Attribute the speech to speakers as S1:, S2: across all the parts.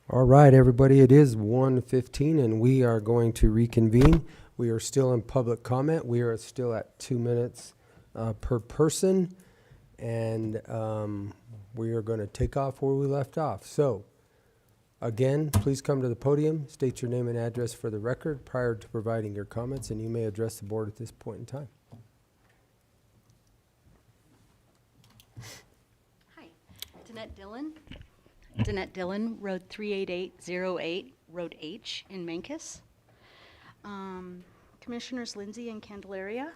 S1: All right, everybody, it is 1:15 and we are going to reconvene. We are still in public comment. We are still at 2 minutes per person, and we are going to take off where we left off. So, again, please come to the podium, state your name and address for the record prior to providing your comments, and you may address the board at this point in time.
S2: Hi, Danette Dillon, Road 38808, Road H in Mancus. Commissioners Lindsay and Candelaria,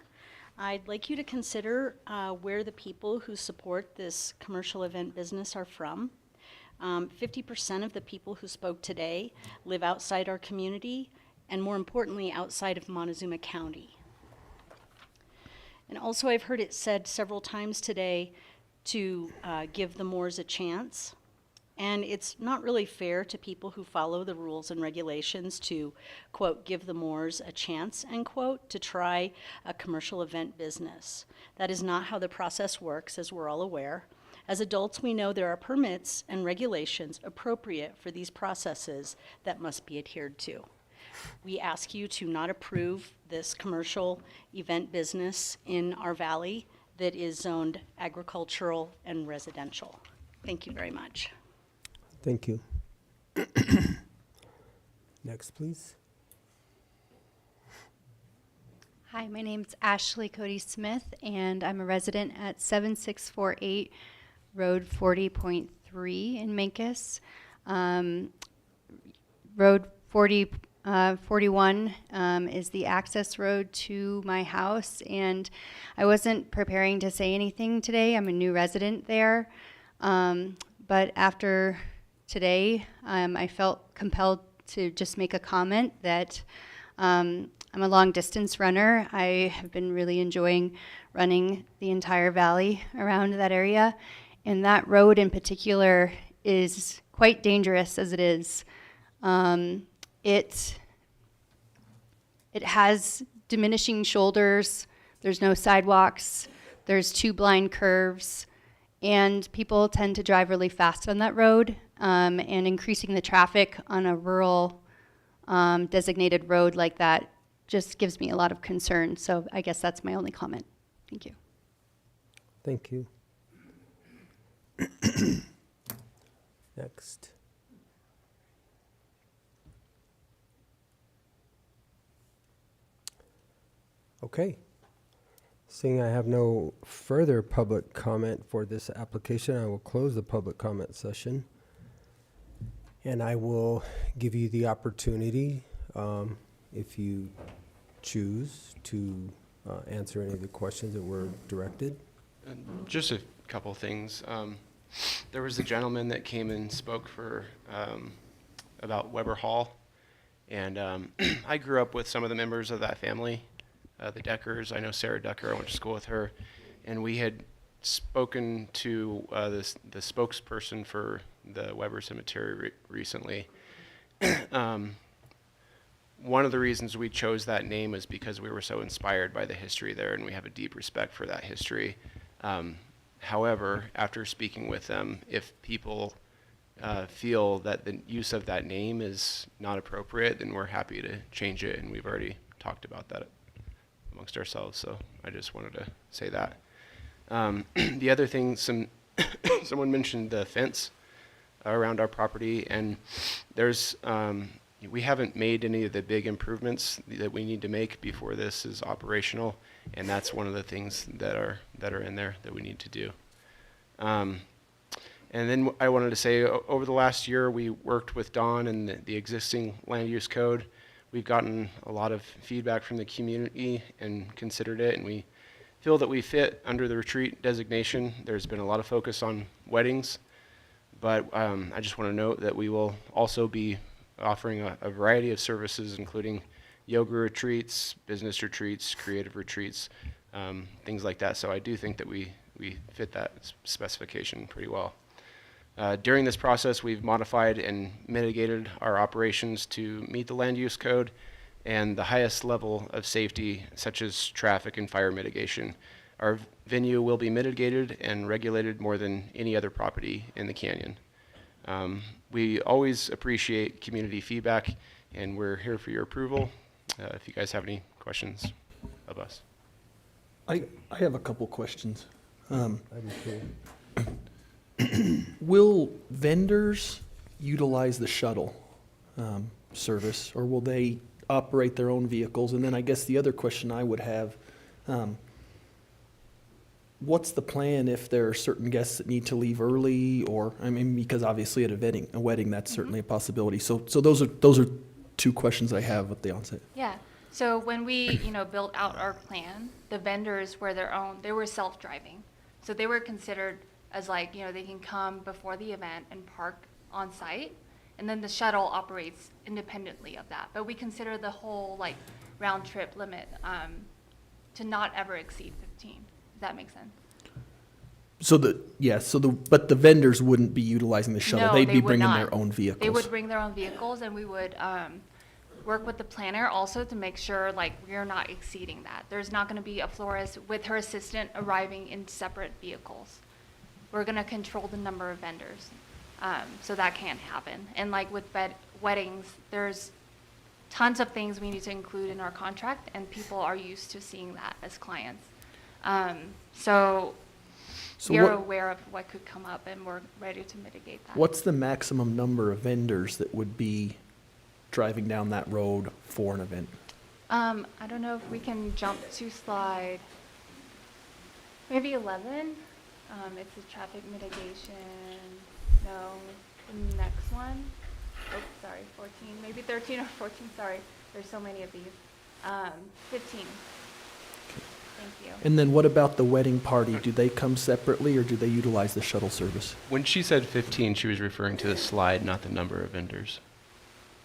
S2: I'd like you to consider where the people who support this commercial event business are from. 50% of the people who spoke today live outside our community, and more importantly, outside of Montezuma County. And also, I've heard it said several times today to give the Moors a chance. And it's not really fair to people who follow the rules and regulations to, quote, give the Moors a chance, end quote, to try a commercial event business. That is not how the process works, as we're all aware. As adults, we know there are permits and regulations appropriate for these processes that must be adhered to. We ask you to not approve this commercial event business in our valley that is zoned agricultural and residential. Thank you very much.
S1: Thank you. Next, please.
S3: Hi, my name's Ashley Cody Smith, and I'm a resident at 7648 Road 40.3 in Mancus. Road 41 is the access road to my house, and I wasn't preparing to say anything today. I'm a new resident there, but after today, I felt compelled to just make a comment that I'm a long distance runner. I have been really enjoying running the entire valley around that area, and that road in particular is quite dangerous as it is. It has diminishing shoulders, there's no sidewalks, there's 2 blind curves, and people tend to drive really fast on that road, and increasing the traffic on a rural designated road like that just gives me a lot of concern. So I guess that's my only comment. Thank you.
S1: Thank you. Next. Okay. Seeing I have no further public comment for this application, I will close the public comment session. And I will give you the opportunity, if you choose, to answer any of the questions that were directed.
S4: Just a couple things. There was a gentleman that came and spoke for about Weber Hall, and I grew up with some of the members of that family, the Deckers. I know Sarah Decker. I went to school with her, and we had spoken to the spokesperson for the Weber Cemetery recently. One of the reasons we chose that name is because we were so inspired by the history there, and we have a deep respect for that history. However, after speaking with them, if people feel that the use of that name is not appropriate, then we're happy to change it, and we've already talked about that amongst ourselves, so I just wanted to say that. The other thing, someone mentioned the fence around our property, and there's we haven't made any of the big improvements that we need to make before this is operational, and that's one of the things that are in there that we need to do. And then I wanted to say, over the last year, we worked with Don and the existing land use code. We've gotten a lot of feedback from the community and considered it, and we feel that we fit under the retreat designation. There's been a lot of focus on weddings, but I just want to note that we will also be offering a variety of services, including yoga retreats, business retreats, creative retreats, things like that. So I do think that we fit that specification pretty well. During this process, we've modified and mitigated our operations to meet the land use code and the highest level of safety, such as traffic and fire mitigation. Our venue will be mitigated and regulated more than any other property in the canyon. We always appreciate community feedback, and we're here for your approval. If you guys have any questions of us.
S5: I have a couple questions.
S1: I do too.
S5: Will vendors utilize the shuttle service, or will they operate their own vehicles? And then I guess the other question I would have, what's the plan if there are certain guests that need to leave early, or, I mean, because obviously at a wedding, that's certainly a possibility. So those are two questions I have at the onset.
S6: Yeah. So when we, built out our plan, the vendors were they were self-driving. So they were considered as like, they can come before the event and park on site. And then the shuttle operates independently of that. But we consider the whole like round trip limit to not ever exceed 15. Does that make sense?
S5: But the vendors wouldn't be utilizing the shuttle.
S6: No,
S5: They'd
S6: they
S5: be
S6: would
S5: bringing
S6: not.
S5: their own vehicles.
S6: They would bring their own vehicles, and we would work with the planner also to make sure like we're not exceeding that. There's not going to be a florist with her assistant arriving in separate vehicles. We're going to control the number of vendors, so that can't happen. And like with weddings, there's tons of things we need to include in our contract, and people are used to seeing that as clients. So we're aware of what could come up, and we're ready to mitigate that.
S5: What's the maximum number of vendors that would be driving down that road for an event?
S6: I don't know if we can jump to slide maybe 11. It's the traffic mitigation. No, the next one. Oh, sorry, 14, maybe 13 or 14. Sorry, there's so many of these. 15. Thank you.
S5: And then what about the wedding party? Do they come separately, or do they utilize the shuttle service?
S4: When she said 15, she was referring to the slide, not the number of vendors.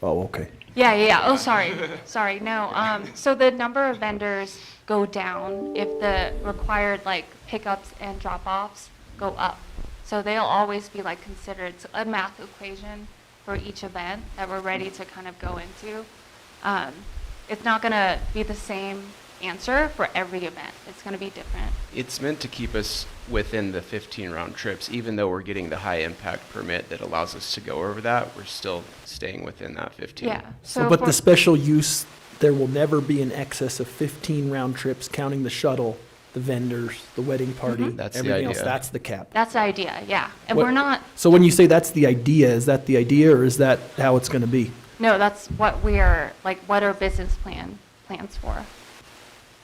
S5: Oh, okay.
S6: Yeah. Oh, sorry. Sorry. No. So the number of vendors go down if the required like pickups and drop-offs go up. So they'll always be like considered a math equation for each event that we're ready to kind of go into. It's not going to be the same answer for every event. It's going to be different.
S4: It's meant to keep us within the 15 round trips. Even though we're getting the high impact permit that allows us to go over that, we're still staying within that 15.
S6: Yeah.
S5: But
S6: for-
S5: the special use, there will never be an excess of 15 round trips, counting the shuttle, the vendors, the wedding party,
S4: That's the
S5: everything else.
S4: idea.
S5: That's the cap.
S6: That's the idea. Yeah. And
S5: What-
S6: we're not.
S5: So when you say that's the idea, is that the idea, or is that how it's going to be?
S6: No, that's what we are, like, what our business plans for.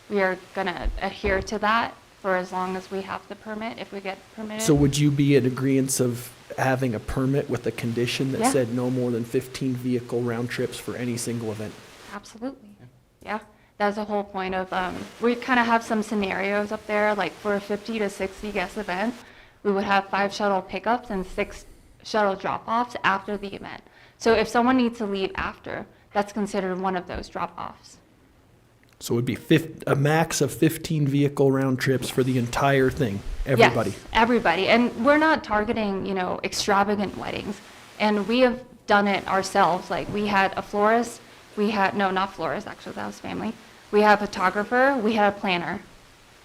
S6: We are going to adhere to that for as long as we have the permit, if we get permitted.
S5: So would you be in agreeance of having a permit with a condition that
S6: Yeah.
S5: said no more than 15 vehicle round trips for any single event?
S6: Absolutely. Yeah. That's the whole point of, we kind of have some scenarios up there, like for a 50 to 60 guest event, we would have 5 shuttle pickups and 6 shuttle drop-offs after the event. So if someone needs to leave after, that's considered one of those drop-offs.
S5: So it would be a max of 15 vehicle round trips for the entire thing, everybody?
S6: Yes, everybody. And we're not targeting, extravagant weddings. And we have done it ourselves. Like, we had a florist, not florist, actually, that was family. We had a photographer, we had a planner.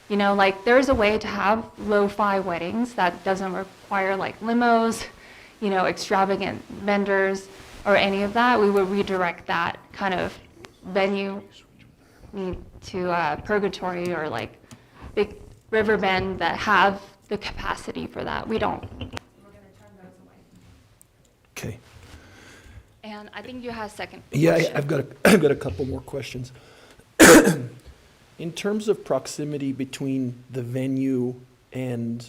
S6: There's a way to have lo-fi weddings that doesn't require, like, limos, extravagant vendors, or any of that. We would redirect that kind of venue to Purgatory or like big river bend that have the capacity for that. We don't. We're going to turn those away.
S5: Okay.
S6: And I think you had a second
S5: Yeah,
S6: question.
S5: I've got a couple more questions. In terms of proximity between the venue and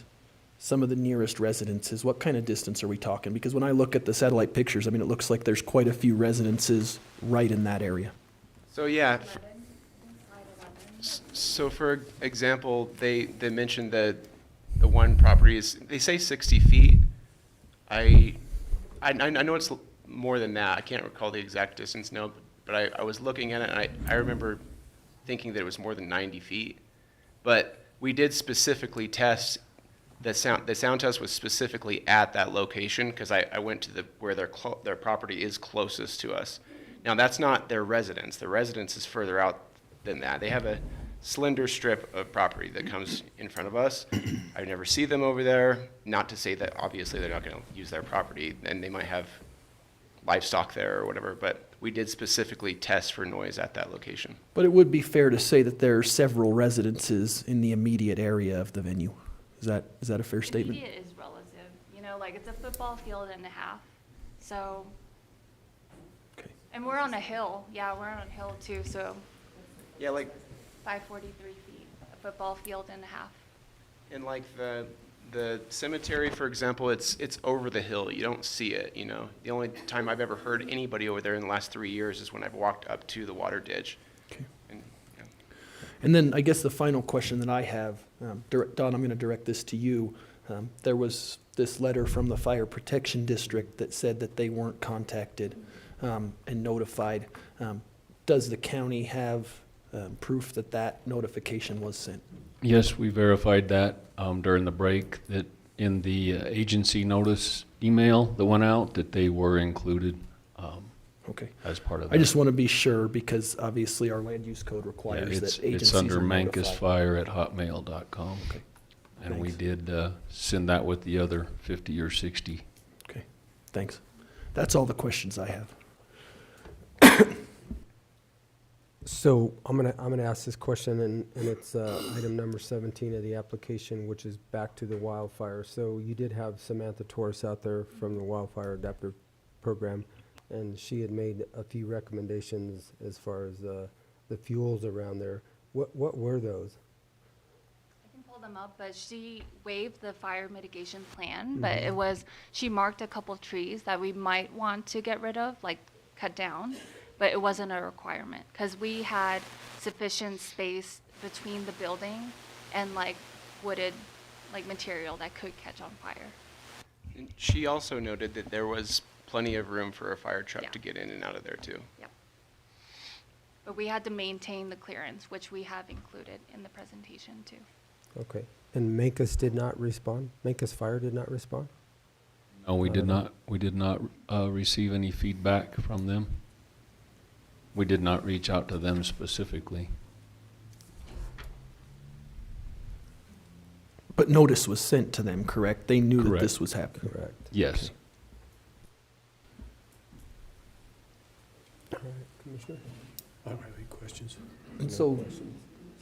S5: some of the nearest residences, what kind of distance are we talking? Because when I look at the satellite pictures, it looks like there's quite a few residences right in that area.
S4: So yeah. So for example, they mentioned that the one property is, they say 60 feet. I know it's more than that. I can't recall the exact distance now, but I was looking at it, and I remember thinking that it was more than 90 feet. But we did specifically test, the sound test was specifically at that location, because I went to where their property is closest to us. Now, that's not their residence. Their residence is further out than that. They have slender strip of property that comes in front of us. I never see them over there. Not to say that obviously they're not going to use their property, and they might have livestock there or whatever, but we did specifically test for noise at that location.
S5: But it would be fair to say that there are several residences in the immediate area of the venue. Is that a fair statement?
S6: Immediate is relative, you know, like it's a football field and a half, so.
S5: Okay.
S6: And we're on a hill, yeah, we're on a hill too, so
S4: Yeah, like,
S6: 543 feet, a football field and a half.
S4: and like the cemetery, for example, it's over the hill. You don't see it, you know. The only time I've ever heard anybody over there in the last 3 years is when I've walked up to the water ditch.
S5: Okay.
S4: And, yeah.
S5: And then I guess the final question that I have, Don, I'm going to direct this to you. There was this letter from the Fire Protection District that said that they weren't contacted and notified. Does the county have proof that that notification was sent?
S7: Yes, we verified that during the break, that in the agency notice email that went out, that they were included
S5: Okay.
S7: as part of
S5: I
S7: that.
S5: just want to be sure because obviously our land use code
S7: Yeah,
S5: requires that agencies
S7: it's under
S5: are notified.
S7: mancusfire@hotmail.com.
S5: Okay.
S7: And we
S5: Thanks.
S7: did send that with the other 50 or 60.
S5: Okay, thanks. That's all the questions I have.
S1: So I'm gonna ask this question, and it's item number 17 of the application, which is back to the wildfire. So you did have Samantha Torres out there from the Wildfire Adaptive Program, and she had made a few recommendations as far as the fuels around there. What were those?
S6: I can pull them up, but she waived the fire mitigation plan, but it was, she marked a couple trees that we might want to get rid of, like cut down, but it wasn't a requirement, because we had sufficient space between the building and like wooded, like material that could catch on fire.
S4: And she also noted that there was plenty of room for a fire truck
S6: Yeah.
S4: to get in and out of there too.
S6: Yep. But we had to maintain the clearance, which we have included in the presentation too.
S1: Okay. And Mancus did not respond? Mancus Fire did not respond?
S7: No, we did not receive any feedback from them. We did not reach out to them specifically.
S5: But notice was sent to them, correct? They knew that
S7: Correct.
S5: this was happening.
S1: Correct.
S7: Yes.
S1: All right, Commissioner?
S8: I don't have any questions.
S5: And
S1: No
S5: so
S1: questions.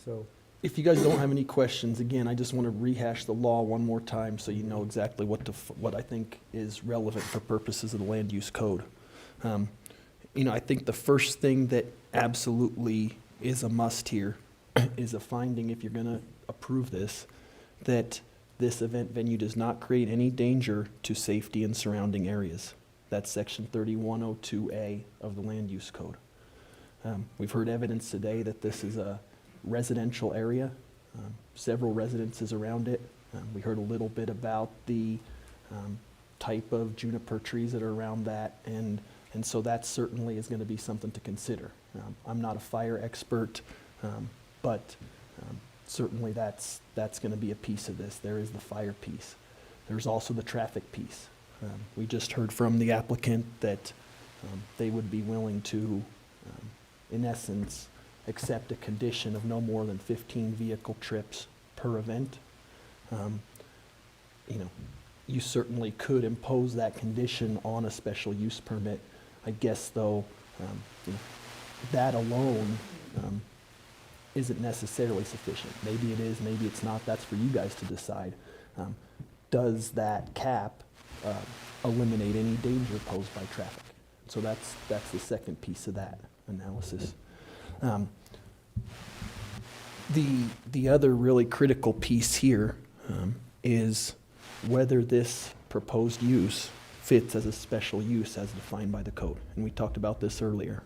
S1: So,
S5: if you guys don't have any questions, again, I just want to rehash the law one more time so you know exactly what I think is relevant for purposes of the land use code. I think the first thing that absolutely is a must here is a finding, if you're going to approve this, that this event venue does not create any danger to safety in surrounding areas. That's section 3102A of the land use code. We've heard evidence today that this is a residential area, several residences around it. We heard a little bit about the type of juniper trees that are around that, and so that certainly is going to be something to consider. I'm not a fire expert, but certainly that's going to be a piece of this. There is the fire piece. There's also the traffic piece. We just heard from the applicant that they would be willing to, in essence, accept a condition of no more than 15 vehicle trips per event. You certainly could impose that condition on a special use permit. I guess, though, that alone isn't necessarily sufficient. Maybe it is, maybe it's not. That's for you guys to decide. Does that cap eliminate any danger posed by traffic? So that's the second piece of that analysis. The other really critical piece here is whether this proposed use fits as a special use as defined by the code. And we talked about this earlier.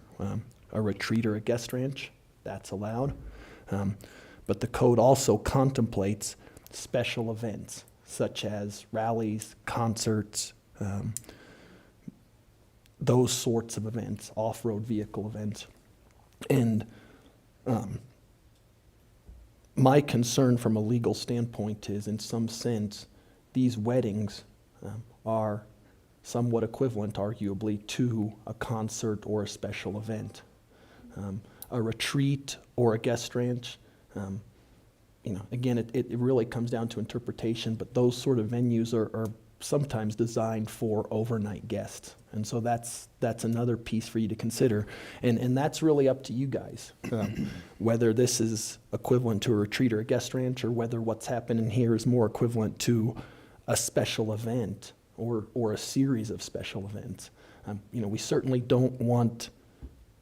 S5: A retreat or a guest ranch, that's allowed. But the code also contemplates special events such as rallies, concerts, those sorts of events, off-road vehicle events. And my concern from a legal standpoint is, in some sense, these weddings are somewhat equivalent, arguably, to a concert or a special event. A retreat or a guest ranch You know, again, it really comes down to interpretation, but those sort of venues are sometimes designed for overnight guests. And so that's another piece for you to consider. And that's really up to you guys, whether this is equivalent to a retreat or a guest ranch, or whether what's happening here is more equivalent to a special event or a series of special events. You know, we certainly don't want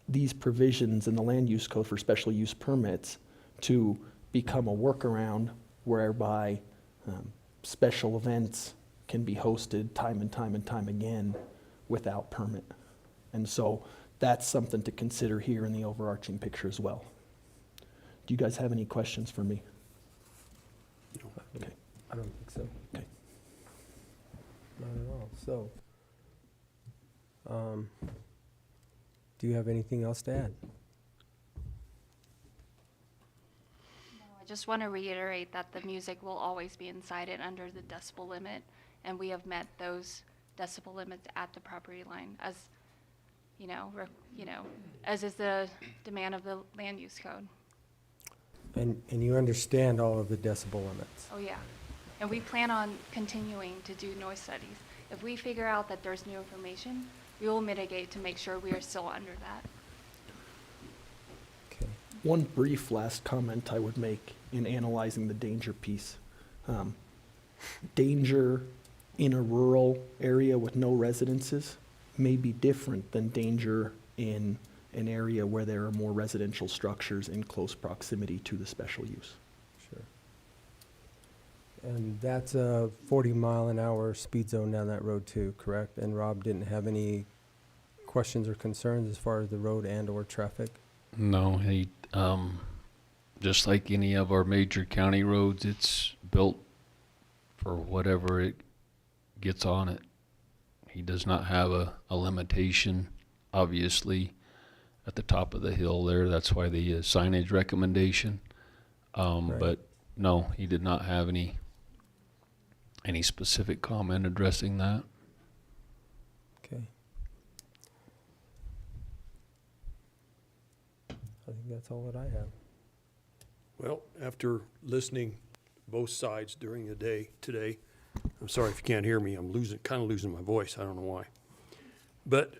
S5: these provisions in the land use code for special use permits to become a workaround whereby special events can be hosted time and time and time again without permit. And so that's something to consider here in the overarching picture as well. Do you guys have any questions for me? Okay.
S1: I don't think so.
S5: Okay.
S1: Not at all. So, do you have anything else to add?
S6: I just want to reiterate that the music will always be inside and under the decibel limit, and we have met those decibel limits at the property line, as as is the demand of the land use code.
S1: And you understand all of the decibel limits?
S6: Oh, yeah. And we plan on continuing to do noise studies. If we figure out that there's new information, we will mitigate to make sure we are still under that.
S1: Okay.
S5: One brief last comment I would make in analyzing the danger piece. Danger in a rural area with no residences may be different than danger in an area where there are more residential structures in close proximity to the special use.
S1: Sure. And that's a 40-mile-an-hour speed zone down that road too, correct? And Rob didn't have any questions or concerns as far as the road and/or traffic?
S7: No, he, just like any of our major county roads, it's built for whatever it gets on it. He does not have a limitation, obviously, at the top of the hill there. That's why the signage recommendation.
S1: Right.
S7: But no, he did not have any specific comment addressing that.
S1: Okay. I think that's all that I have.
S8: Well, after listening both sides during the day today, I'm sorry if you can't hear me. I'm kind of losing my voice. I don't know why. But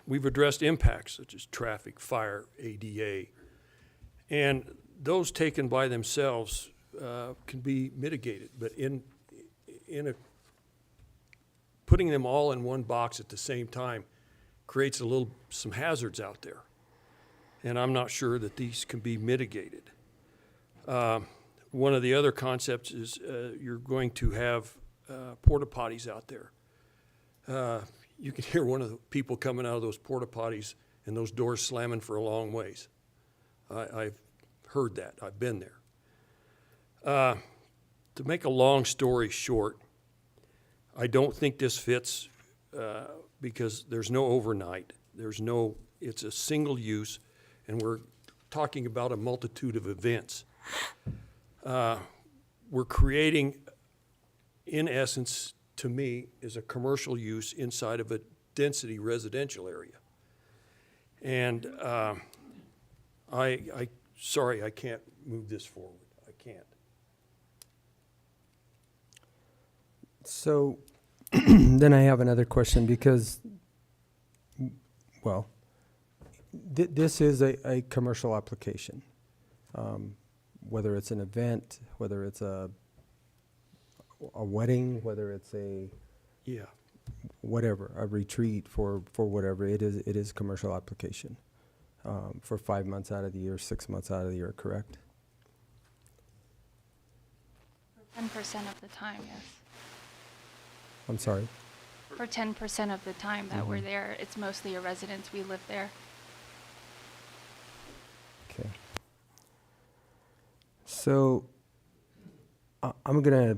S8: we've addressed impacts such as traffic, fire, ADA, and those taken by themselves can be mitigated. But putting them all in one box at the same time creates some hazards out there, and I'm not sure that these can be mitigated. One of the other concepts is you're going to have porta potties out there. You can hear one of the people coming out of those porta potties and those doors slamming for a long ways. I've heard that. I've been there. To make a long story short, I don't think this fits because there's no overnight. It's a single use, and we're talking about a multitude of events. We're creating, in essence, to me, is a commercial use inside of a density residential area. And sorry, I can't move this forward. I can't.
S1: So then I have another question because, well, this is a commercial application. Whether it's an event, whether it's a wedding, whether it's a retreat for whatever, it is commercial application for 5 months out of the year, 6 months out of the year, correct?
S6: 10% of the time, yes.
S1: I'm sorry.
S6: For 10% of the time that we're there, it's mostly a residence. We live there.
S1: Okay. So I'm gonna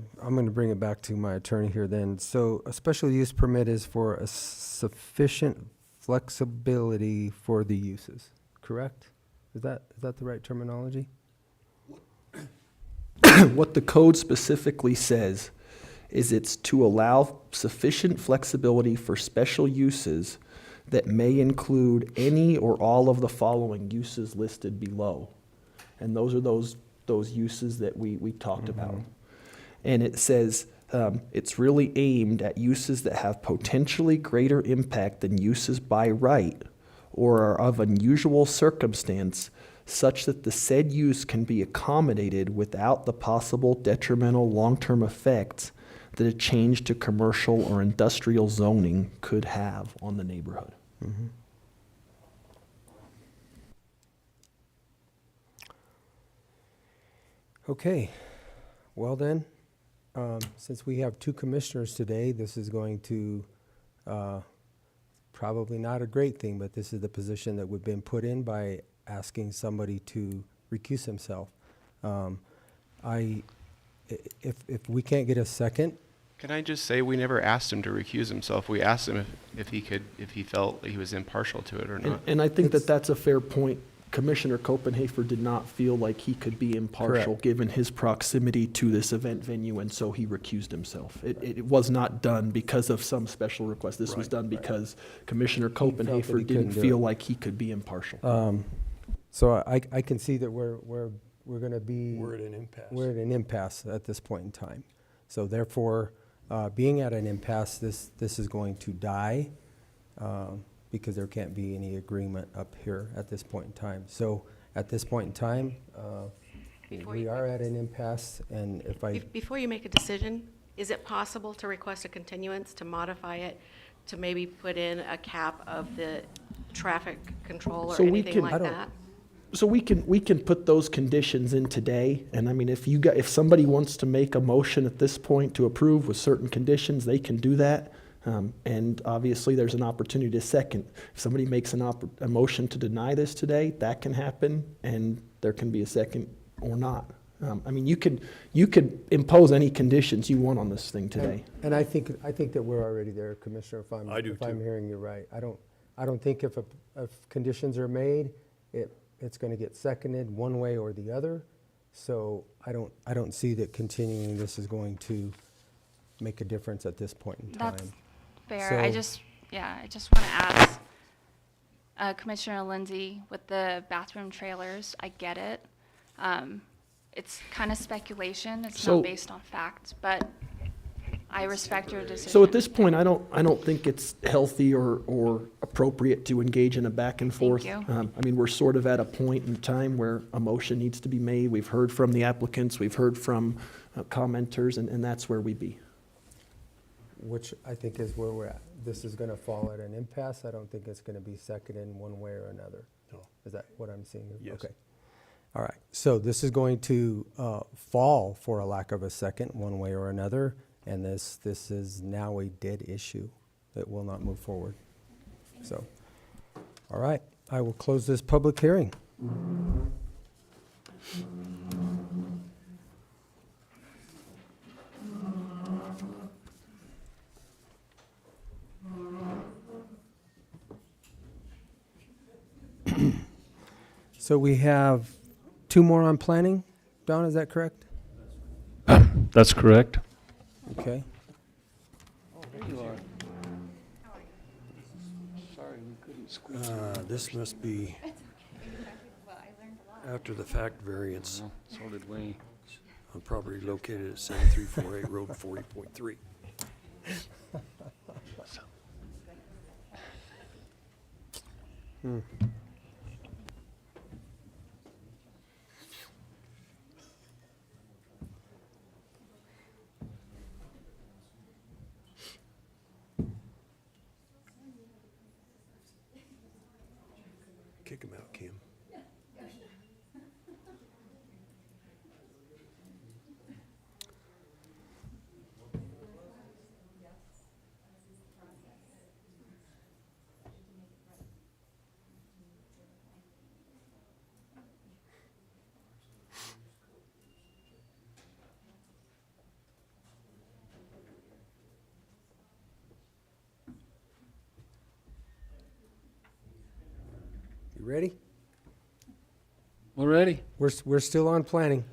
S1: bring it back to my attorney here then. So a special use permit is for a sufficient flexibility for the uses, correct? Is that the right terminology?
S5: What the code specifically says is it's to allow sufficient flexibility for special uses that may include any or all of the following uses listed below. And those those uses that we talked about. And it says, it's really aimed at uses that have potentially greater impact than uses by right or are of unusual circumstance such that the said use can be accommodated without the possible detrimental long-term effects that a change to commercial or industrial zoning could have on the neighborhood.
S1: Okay, well then, since we have two commissioners today, this is going to, probably not a great thing, but this is the position that we've been put in by asking somebody to recuse himself. If we can't get a second,
S4: Can I just say, we never asked him to recuse himself. We asked him if he felt he was impartial to it or not.
S5: And I think
S1: It's-
S5: that that's a fair point. Commissioner Copenhaver did not feel like he could be impartial,
S1: Correct.
S5: given his proximity to this event venue, and so he recused himself. It was not done because of some special request. This was
S8: Right.
S5: done because Commissioner
S1: that he
S5: Copenhaver
S1: couldn't
S5: didn't
S1: do
S5: feel
S1: it.
S5: like he could be impartial.
S1: so I can see that we're gonna be.
S8: We're at an impasse.
S1: We're at an impasse at this point in time. So therefore, being at an impasse, this is going to die, because there can't be any agreement up here at this point in time. So at this point in time,
S9: Before
S1: we
S9: you
S1: are
S9: make-
S1: at an impasse, and if I,
S9: Before you make a decision, is it possible to request a continuance, to modify it, to maybe put in a cap of the traffic control or
S5: So we
S9: anything
S5: can-
S1: I
S9: like
S1: don't-
S9: that?
S5: So we can put those conditions in today, and I mean, if somebody wants to make a motion at this point to approve with certain conditions, they can do that. And obviously, there's an opportunity to second. If somebody makes a motion to deny this today, that can happen, and there can be a second or not. I mean, you could impose any conditions you want on this thing today.
S1: and I think that we're already there, Commissioner,
S8: I do
S1: if I'm
S8: too.
S1: hearing you right. I don't think if conditions are made, it's gonna get seconded one way or the other. So I don't see that continuing this is going to make a difference at this point in time.
S6: That's fair.
S1: So-
S6: I just want to ask Commissioner Lindsay, with the bathroom trailers, I get it. It's kind of speculation. It's
S5: So-
S6: not based on fact, but I respect your decision.
S5: So at this point, I don't think it's healthy or appropriate to engage in a back and forth.
S6: you.
S5: I mean, we're sort of at a point in time where a motion needs to be made. We've heard from the applicants, we've heard from commenters, and that's where we be.
S1: Which I think is where we're at. This is gonna fall at an impasse. I don't think it's gonna be seconded in one way or another.
S8: No.
S1: Is that what I'm seeing?
S8: Yes.
S1: Okay. All right. So this is going to fall for a lack of a second, one way or another, and this is now a dead issue that will not move forward. So, all right. I will close this public hearing. So we have two more on planning. Don, is that correct?
S7: That's correct.
S1: Okay.
S8: This must be after the fact variance
S7: So did we.
S8: on property located at 7348 Road 40.3. Kick him out, Kim.
S1: You ready?
S7: We're ready.
S1: We're still on planning.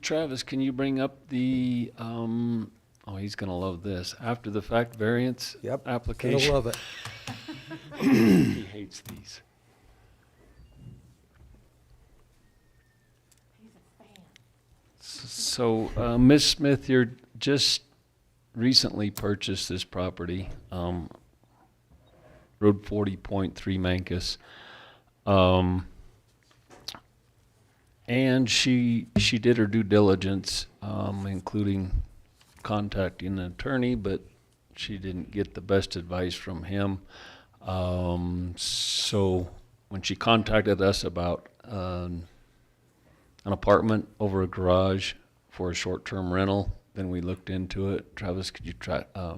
S7: Travis, can you bring up the, oh, he's gonna love this, after the fact variance
S1: Yep.
S7: application?
S1: Gonna love it.
S7: He hates these. So, Ms. Smith, you're just recently purchased this property, Road 40.3 Mancus. And she did her due diligence, including contacting an attorney, but she didn't get the best advice from him. So when she contacted us about an apartment over a garage for a short-term rental, then we looked into it. Travis, could you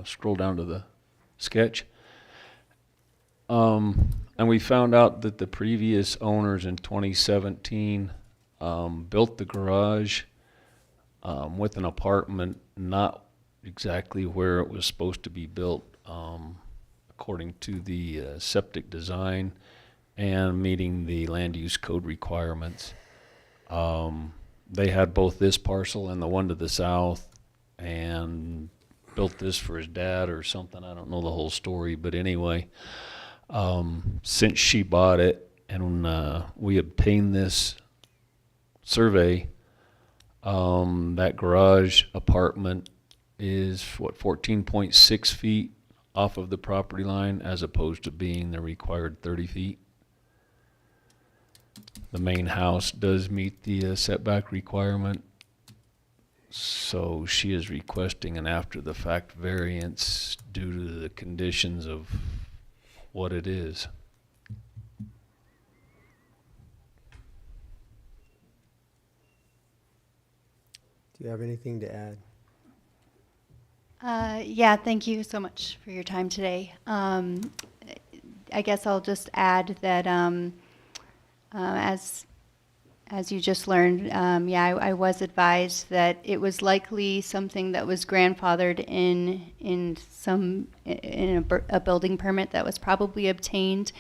S7: scroll down to the sketch? And we found out that the previous owners in 2017 built the garage with an apartment not exactly where it was supposed to be built, according to the septic design and meeting the land use code requirements. They had both this parcel and the one to the south, and built this for his dad or something. I don't know the whole story, but anyway, since she bought it and we obtained this survey, that garage apartment is 14.6 feet off of the property line, as opposed to being the required 30 feet. The main house does meet the setback requirement, so she is requesting an after-the-fact variance due to the conditions of what it is.
S1: Do you have anything to add?
S3: Yeah, thank you so much for your time today. I guess I'll just add that as you just learned, I was advised that it was likely something that was grandfathered in a building permit that was probably obtained,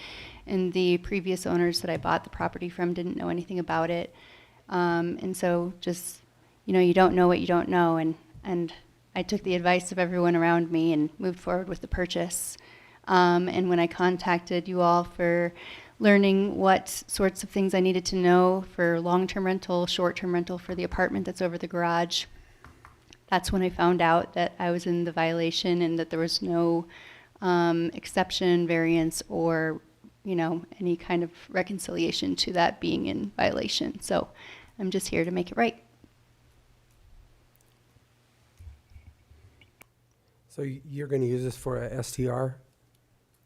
S3: and the previous owners that I bought the property from didn't know anything about it. And so just, you don't know what you don't know, and I took the advice of everyone around me and moved forward with the purchase. And when I contacted you all for learning what sorts of things I needed to know for long-term rental, short-term rental for the apartment that's over the garage, that's when I found out that I was in the violation and that there was no exception, variance, or any kind of reconciliation to that being in violation. So I'm just here to make it right.
S1: So you're going to use this for a STR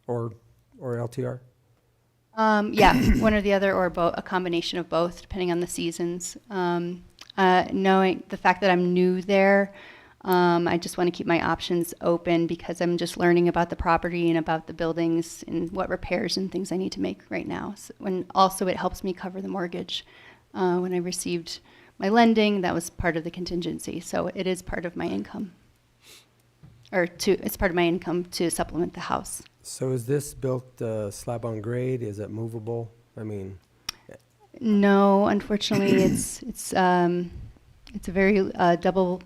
S1: or LTR?
S3: Yeah, one or the other, or a combination of both, depending on the seasons. Knowing the fact that I'm new there, I just want to keep my options open because I'm just learning about the property and about the buildings and what repairs and things I need to make right now. So also, it helps me cover the mortgage. When I received my lending, that was part of the contingency, so it is part of my income. It's part of my income to supplement the house.
S1: So is this built slab on grade? Is it movable? I mean,
S3: no, unfortunately, it's a very double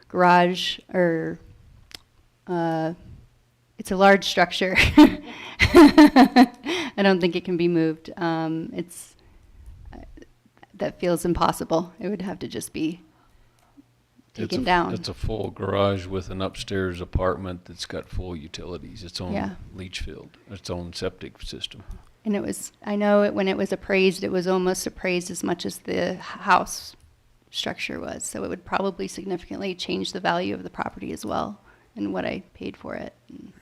S3: garage, or it's a large structure. I don't think it can be moved. That feels impossible. It would have to just be taken down.
S7: It's a full garage with an upstairs apartment that's got full utilities, its own leach field, its own septic system.
S3: And I know when it was appraised, it was almost appraised as much as the house structure was. So it would probably significantly change the value of the property as well and what I paid for it and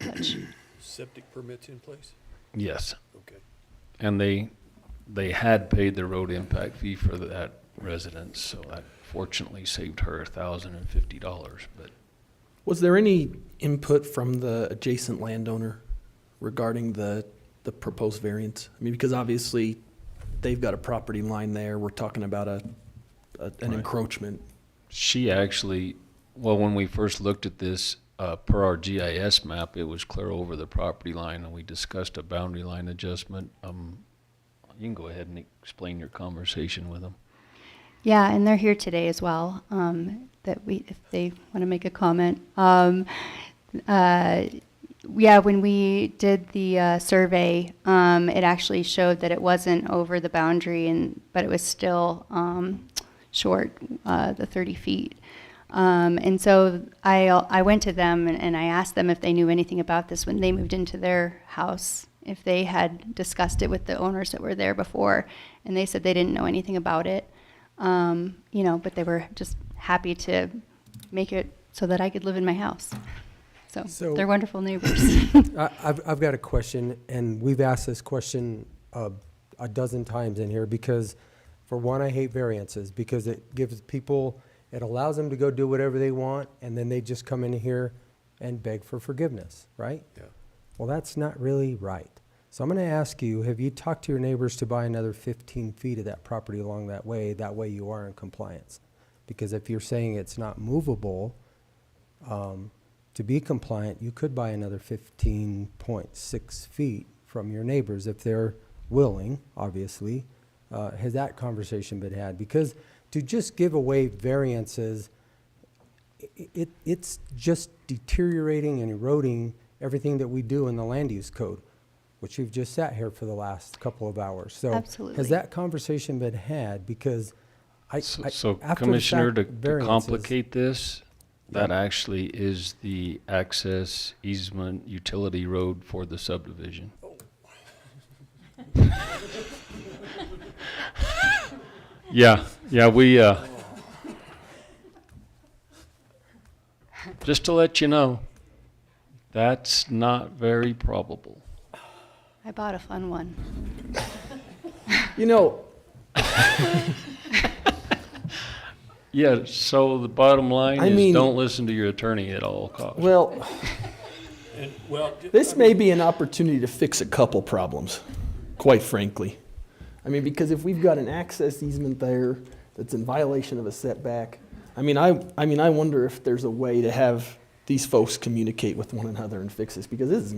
S3: such.
S8: Septic permits in place?
S7: Yes.
S8: Okay.
S7: And they had paid the road impact fee for that residence, so that fortunately saved her $1,050. But
S5: Was there any input from the adjacent landowner regarding the proposed variance? I mean, because obviously they've got a property line there. We're talking about an encroachment.
S7: she actually, well, when we first looked at this, per our GIS map, it was clear over the property line, and we discussed a boundary line adjustment. You can go ahead and explain your conversation with them.
S3: Yeah, and they're here today as well, if they want to make a comment. Yeah, when we did the survey, it actually showed that it wasn't over the boundary, but it was still short, the 30 feet. And so I went to them and I asked them if they knew anything about this when they moved into their house, if they had discussed it with the owners that were there before, and they said they didn't know anything about it. But they were just happy to make it so that I could live in my house. So they're wonderful neighbors.
S1: I've got a question, and we've asked this question a dozen times in here because, for one, I hate variances because it gives people, it allows them to go do whatever they want, and then they just come in here and beg for forgiveness, right?
S8: Yeah.
S1: Well, that's not really right. So I'm going to ask you, have you talked to your neighbors to buy another 15 feet of that property along that way? That way you are in compliance. Because if you're saying it's not movable, to be compliant, you could buy another 15.6 feet from your neighbors if they're willing, obviously. Has that conversation been had? Because to just give away variances, it's just deteriorating and eroding everything that we do in the land use code, which you've just sat here for the last couple of hours. So
S3: Absolutely.
S1: has that conversation been had? Because
S7: So
S1: after the
S7: Commissioner,
S1: fact
S7: to
S1: variances-
S7: complicate this, that actually is the access easement utility road for the subdivision. Yeah, we, just to let you know, that's not very probable.
S3: I bought a fun one.
S5: You know,
S7: Yeah, so the bottom line
S5: I
S7: is
S5: mean-
S7: don't listen to your attorney at all costs.
S5: well,
S8: And, well,
S5: this may be an opportunity to fix a couple problems, quite frankly. I mean, because if we've got an access easement there that's in violation of a setback, I wonder if there's a way to have these folks communicate with one another and fix this, because this is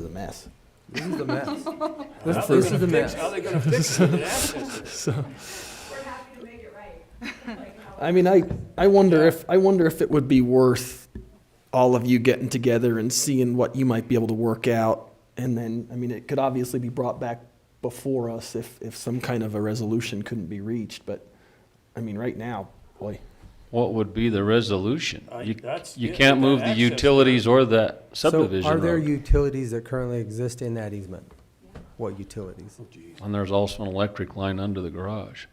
S5: a mess.
S1: This is a mess.
S8: how
S1: This
S8: they
S1: is a
S8: gonna fix-
S1: mess.
S8: How they gonna fix it and access it?
S5: I wonder if it would be worth all of you getting together and seeing what you might be able to work out. And then, it could obviously be brought back before us if some kind of a resolution couldn't be reached. But, right now, boy.
S7: What would be the resolution? You
S8: That's
S7: you
S8: it,
S7: can't
S8: with
S7: move
S8: that
S7: the
S8: access
S7: utilities or that subdivision
S1: So are there
S7: road.
S1: utilities that currently exist in that easement? What utilities?
S7: And there's also an electric line under the garage.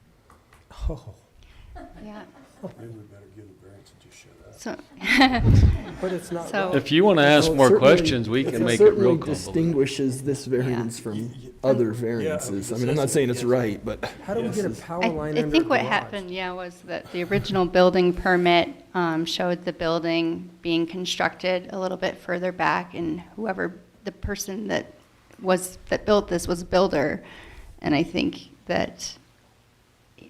S1: Oh,
S3: Yeah.
S8: Maybe we better give the variance and just shut up.
S3: So,
S1: but it's not.
S3: So-
S1: right.
S7: If you want to ask
S5: Well,
S7: more
S5: certainly-
S7: questions, we can make it
S5: certainly
S7: real convoluted.
S5: distinguishes this variance from other variances. I'm not saying it's right, but
S1: How do we get a power line
S3: I
S1: under
S3: think
S1: a
S3: what
S1: garage?
S3: happened, was that the original building permit showed the building being constructed a little bit further back, and whoever, the person that built this was a builder, and I think that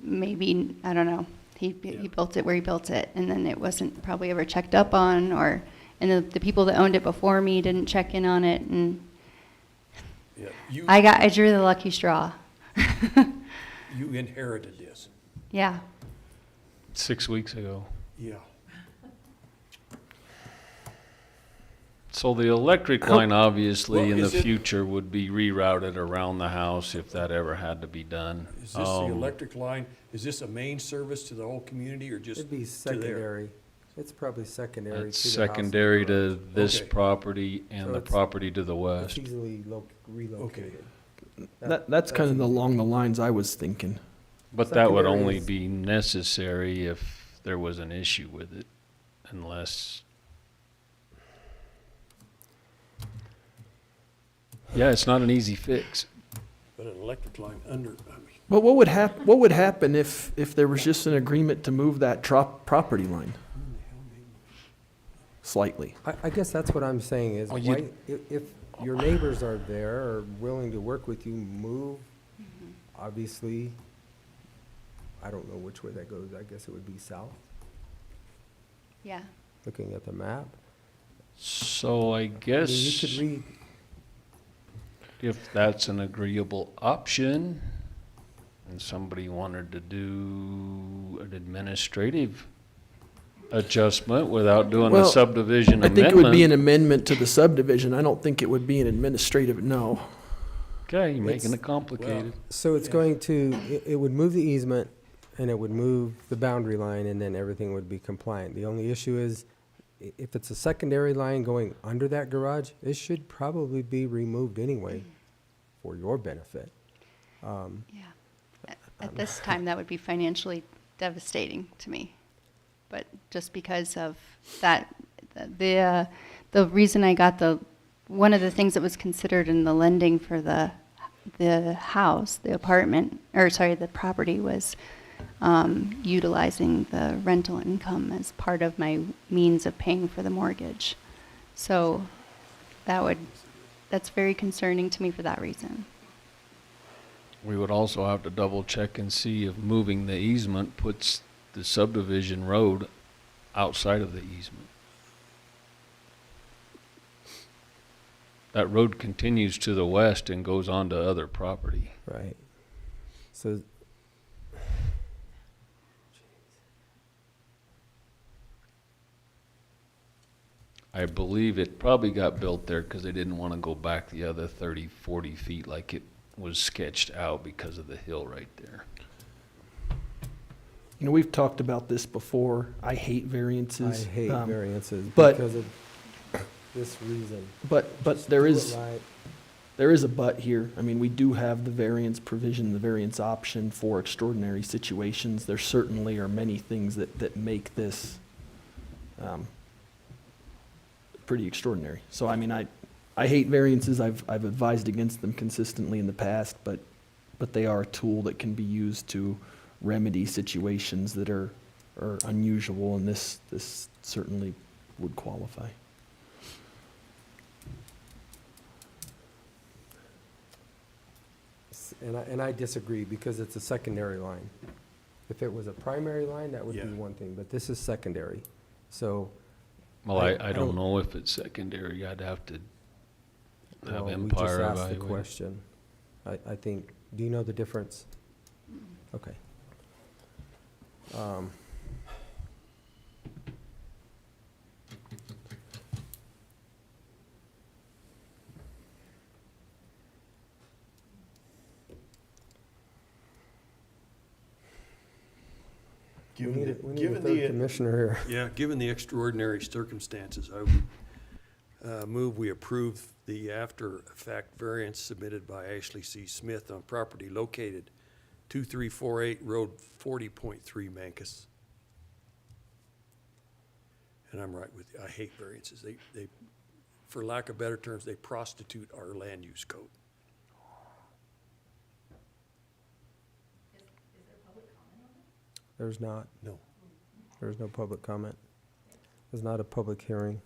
S3: maybe, I don't know, he built it where he built it, and then it wasn't probably ever checked up on, and the people that owned it before me didn't check in on it, and
S8: Yeah,
S3: I drew the lucky straw.
S8: you inherited this.
S3: Yeah.
S7: 6 weeks ago.
S8: Yeah.
S7: So the electric line, obviously,
S8: Well,
S7: in the
S8: is it-
S7: future would be rerouted around the house if that ever had to be done.
S8: Is this the electric line, is this a main service to the whole community or just
S1: It'd be
S8: to there?
S1: secondary. It's probably secondary
S7: It's
S1: to the house.
S7: secondary to this
S8: Okay.
S7: property and
S1: So
S7: the
S1: it's-
S7: property to the
S1: It's
S7: west.
S1: easily relocated.
S5: that's kind of along the lines I was thinking.
S7: But that would
S1: secondary
S7: only
S1: is-
S7: be necessary if there was an issue with it, unless. Yeah, it's not an easy fix.
S8: But an electric line under,
S5: But what would happen if there was just an agreement to move that property line slightly?
S1: I guess that's what I'm saying is,
S7: Well, you-
S1: why, if your neighbors are there or willing to work with you, move, obviously, I don't know which way that goes, I guess it would be south,
S3: Yeah.
S1: looking at the map.
S7: So I
S1: I mean, you
S7: guess
S1: could read,
S7: if that's an agreeable option and somebody wanted to do an administrative adjustment without doing a
S5: Well,
S7: subdivision
S5: I
S7: amendment.
S5: think it would be an amendment to the subdivision. I don't think it would be an administrative, no.
S7: Okay, you're making
S1: It's-
S7: it complicated.
S1: So it's going to, it would move the easement, and it would move the boundary line, and then everything would be compliant. The only issue is, if it's a secondary line going under that garage, it should probably be removed anyway for your benefit.
S3: Yeah. At this time, that would be financially devastating to me. But just because of that, the reason I got one of the things that was considered in the lending for the house, the apartment, or sorry, the property was utilizing the rental income as part of my means of paying for the mortgage. So that's very concerning to me for that reason.
S7: We would also have to double check and see if moving the easement puts the subdivision road outside of the easement. That road continues to the west and goes on to other property.
S1: Right. So,
S7: I believe it probably got built there because they didn't want to go back the other 30, 40 feet like it was sketched out because of the hill right there.
S5: You know, we've talked about this before. I hate
S1: I
S5: variances.
S1: hate variances
S5: but-
S1: because of this reason.
S5: But there
S1: Do it
S5: is,
S1: right.
S5: there is a but here. I mean, we do have the variance provision, the variance option for extraordinary situations. There certainly are many things that make this pretty extraordinary. So, I mean, I hate variances. I've advised against them consistently in the past, but they are a tool that can be used to remedy situations that are unusual, and this certainly would qualify.
S1: And I disagree because it's a secondary line. If it was a primary line, that would be
S8: Yeah.
S1: one thing, but this is secondary. So,
S7: Well,
S1: I
S7: I
S1: don't-
S7: don't know if it's secondary. I'd have to have
S1: well, we just
S7: Empire
S1: asked the
S7: evaluate.
S1: question. I think, do you know the difference? Okay. We need a third commissioner here.
S8: Yeah, given the extraordinary circumstances, I would move we approve the after-effect variance submitted by Ashley C. Smith on property located 2348 Road 40.3 Mancus. And I'm right with you. I hate variances. They, for lack of better terms, they prostitute our land use code.
S1: There's not.
S8: No.
S1: There's no public comment. There's not a public hearing.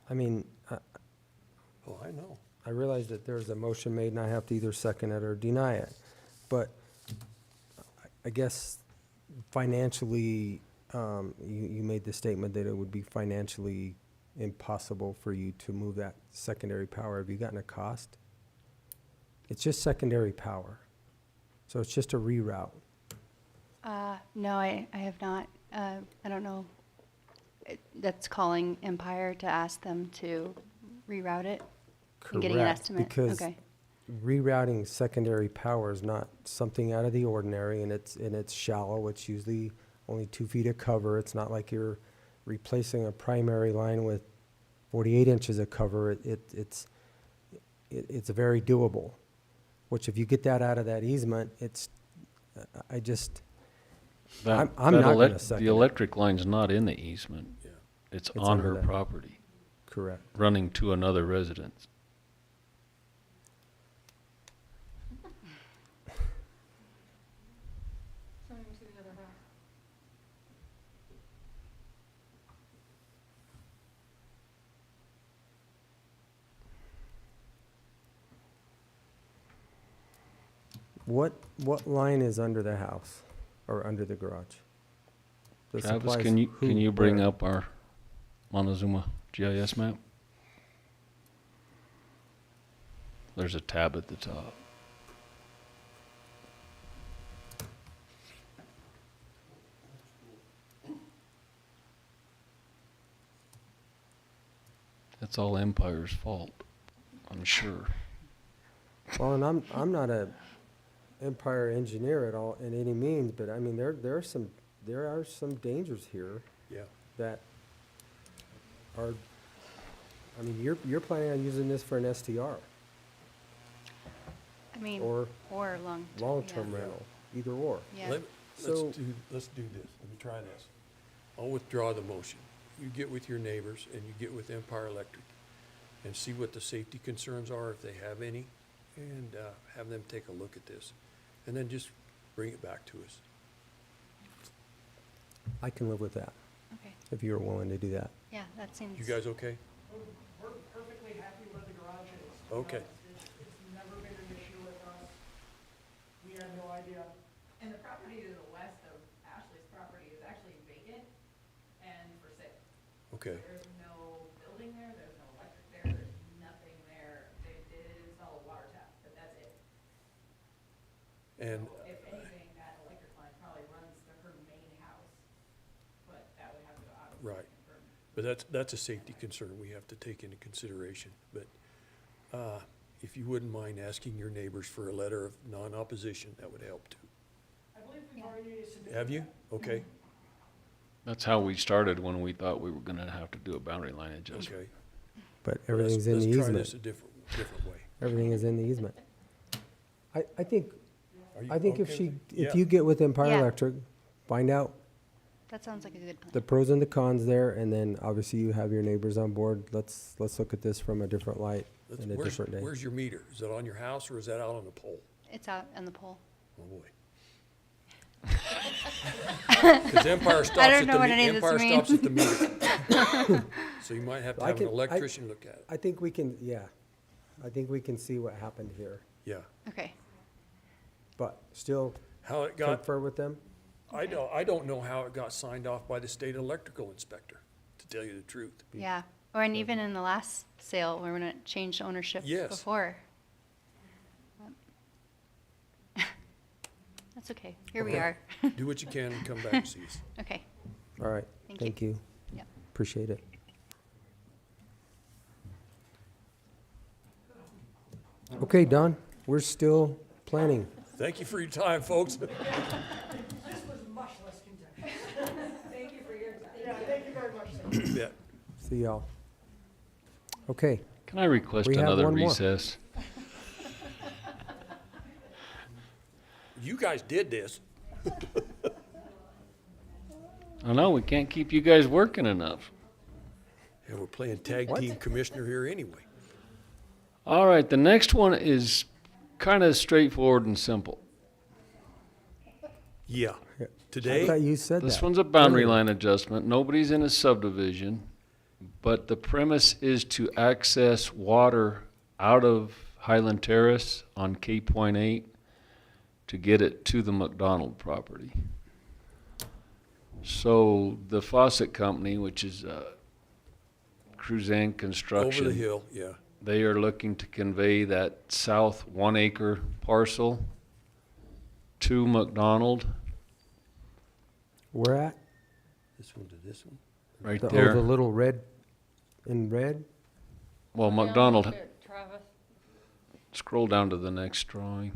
S1: I mean,
S8: Oh, I know.
S1: I realize that there's a motion made and I have to either second it or deny it. But I guess financially, you made the statement that it would be financially impossible for you to move that secondary power. Have you gotten a cost? It's just secondary power. So it's just a reroute.
S3: No, I have not. I don't know. That's calling Empire to ask them to reroute it and getting an
S1: Correct,
S3: estimate.
S1: because
S3: Okay.
S1: rerouting secondary power is not something out of the ordinary, and it's shallow. It's usually only 2 feet of cover. It's not like you're replacing a primary line with 48 inches of cover. It's very doable. Which if you get that out of that easement, I'm not gonna second
S7: The
S1: it.
S7: electric line's not in the easement.
S8: Yeah.
S7: It's
S1: It's
S7: on
S1: under
S7: her
S1: that.
S7: property,
S1: Correct.
S7: running to another residence.
S1: What line is under the house or under the garage? The
S7: Travis,
S1: supplies
S7: can
S1: who,
S7: you bring
S1: where?
S7: up our Montezuma GIS map? There's a tab at the top. It's all Empire's fault, I'm sure.
S1: Well, and I'm not a Empire engineer at all in any means, but I mean, there are some dangers here
S8: Yeah.
S1: that are, I mean, you're planning on using this for an STR
S3: I mean,
S1: or
S3: or
S1: long-term
S8: Yeah.
S1: rental, either or.
S3: Yeah.
S8: Let's
S1: So-
S8: let's do this. Let me try this. I'll withdraw the motion. You get with your neighbors and you get with Empire Electric and see what the safety concerns are, if they have any, and have them take a look at this. And then just bring it back to us.
S1: I can live with that,
S3: Okay.
S1: if you're willing to do that.
S3: Yeah, that seems.
S8: You guys okay?
S10: We're perfectly happy where the garage is.
S8: Okay.
S10: It's never been an issue with us. We had no idea.
S11: And the property to the west of Ashley's property is actually vacant and for sale.
S8: Okay.
S11: There's no building there, there's no electric there, there's nothing there. They did install a water tap, but that's it.
S8: And
S11: So if anything, that electric line probably runs to her main house, but that would have to go out of.
S8: Right. But that's a safety concern we have to take into consideration. But if you wouldn't mind asking your neighbors for a letter of non-opposition, that would help too.
S10: I believe we've already submitted.
S8: Have you? Okay,
S7: That's how we started when we thought we were gonna have to do a boundary line adjustment.
S8: okay.
S1: But everything's in the
S8: Let's try
S1: easement.
S8: this a different way.
S1: Everything is in the easement. I think,
S8: Are you
S1: I think if
S8: okay
S1: she,
S8: with it?
S1: if
S8: Yeah.
S1: you get with Empire
S3: Yeah.
S1: Electric, find out
S3: That sounds like a good plan.
S1: the pros and the cons there, and then obviously you have your neighbors on board. Let's look at this from a different light and a
S8: Where's-
S1: different day.
S8: Where's your meter? Is that on your house or is that out on the pole?
S3: It's out on the pole.
S8: Oh, boy. Because Empire stops
S3: I
S8: at
S3: don't know
S8: the,
S3: what any of this
S8: Empire stops at the meter. So you might have to
S1: I
S8: have an
S1: can-
S8: electrician look at it.
S1: I think we can, yeah, I think we can see what happened here,
S8: Yeah.
S3: Okay.
S1: but still
S8: How it got,
S1: confer with them.
S8: I don't know how it got signed off by the state electrical inspector, to tell you the truth.
S3: Yeah. Or and even in the last sale, when it changed ownership
S8: Yes.
S3: before. That's okay. Here we
S8: Okay.
S3: are.
S8: Do what you can and come back and see us.
S3: Okay.
S1: All right,
S3: Thank
S1: thank you.
S3: Yep.
S1: Appreciate it. Okay, Don, we're still planning.
S8: Thank you for your time, folks.
S10: This was much less contentious.
S11: Thank you for your time.
S10: Yeah, thank you very much. sir.
S8: You bet.
S1: See y'all. Okay,
S7: Can I request
S1: We have
S7: another
S1: one more.
S7: recess?
S8: You guys did this.
S7: I know, we can't keep you guys working enough.
S8: And we're playing tag team commissioner here anyway.
S7: All right, the next one is kind of straightforward and simple.
S8: Yeah.
S1: I
S8: Today,
S1: thought you said that.
S7: This one's a boundary
S1: earlier.
S7: line adjustment. Nobody's in a subdivision, but the premise is to access water out of Highland Terrace on K.8 to get it to the McDonald property. So the faucet company, which is Cruzan Construction.
S8: over the hill, yeah.
S7: They are looking to convey that south 1 acre parcel to McDonald,
S1: Where at?
S8: This one to this one.
S7: right
S1: The
S7: there.
S1: little red, in red?
S7: Well, McDonald, scroll down to the next drawing.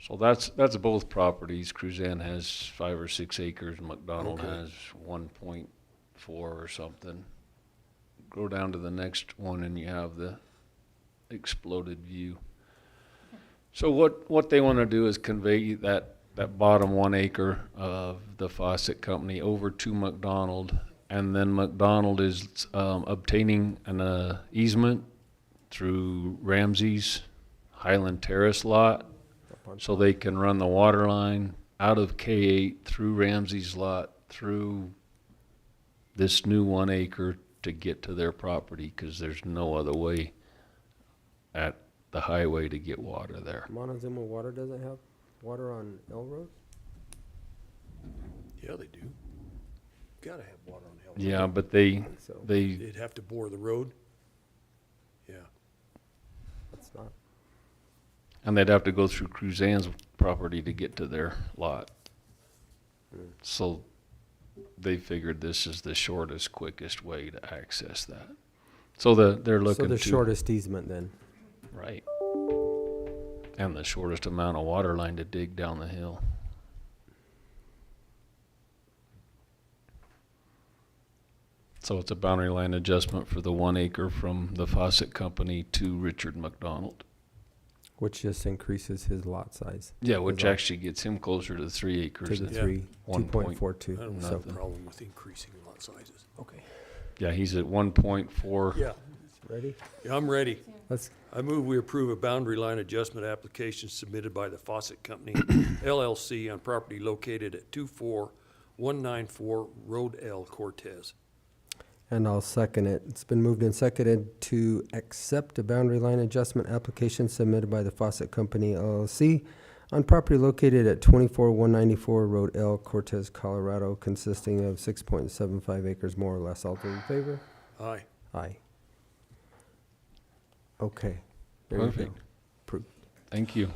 S7: So that's both properties. Cruzan has 5 or 6 acres, McDonald
S8: Okay.
S7: has 1.4 or something. Go down to the next one and you have the exploded view. So what they want to do is convey that bottom 1 acre of the faucet company over to McDonald, and then McDonald is obtaining an easement through Ramsey's Highland Terrace lot, so they can run the water line out of K8 through Ramsey's lot through this new 1 acre to get to their property, because there's no other way at the highway to get water there.
S1: Montezuma Water doesn't have water on L Road?
S8: Yeah, they do. Gotta have water on the hill.
S7: Yeah, but they
S1: So,
S7: they
S8: They'd have to bore the road. Yeah.
S1: it's not.
S7: And they'd have to go through Cruzan's property to get to their lot. So they figured this is the shortest, quickest way to access that. So they're looking
S1: So the
S7: to,
S1: shortest easement then.
S7: right. And the shortest amount of water line to dig down the hill. So it's a boundary line adjustment for the 1 acre from the faucet company to Richard McDonald.
S1: Which just increases his lot size.
S7: Yeah, which
S1: Is all.
S7: actually gets him closer to the 3
S1: To
S7: acres.
S1: the
S7: than
S8: Yeah.
S1: three,
S7: 1.42.
S1: 2.42.
S8: I don't
S1: So,
S8: have a problem with increasing lot sizes.
S1: okay.
S7: Yeah, he's at 1.4.
S8: Yeah,
S1: Ready?
S8: I'm ready.
S1: Let's,
S8: I move we approve a boundary line adjustment application submitted by the Faucet Company LLC on property located at 24194 Road L, Cortez.
S1: and I'll second it. It's been moved and seconded to accept a boundary line adjustment application submitted by the Faucet Company LLC on property located at 24194 Road L, Cortez, Colorado, consisting of 6.75 acres more or less. All those in favor?
S8: Aye.
S1: Aye. Okay. There you go.
S7: Perfect.
S1: Approved.
S7: Thank you.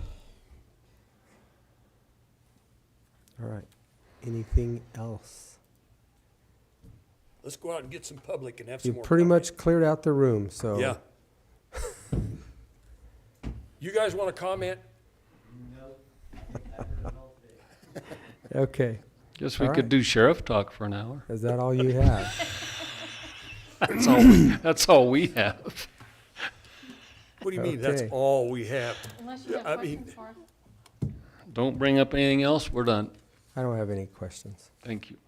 S1: All right. Anything else?
S8: Let's go out and get some public and have some
S1: You
S8: more.
S1: pretty
S8: comments.
S1: much cleared out the room, so.
S8: Yeah. You guys want to comment?
S1: Okay.
S7: Guess we
S1: All
S7: could
S1: right.
S7: do sheriff talk for an hour.
S1: Is that all you have?
S7: That's all we have.
S8: What do you mean, that's
S1: Okay.
S8: all we have?
S6: Unless
S8: you have I mean- questions
S6: for us.
S7: Don't bring up anything else. We're done.
S1: I don't have any questions.
S7: Thank you.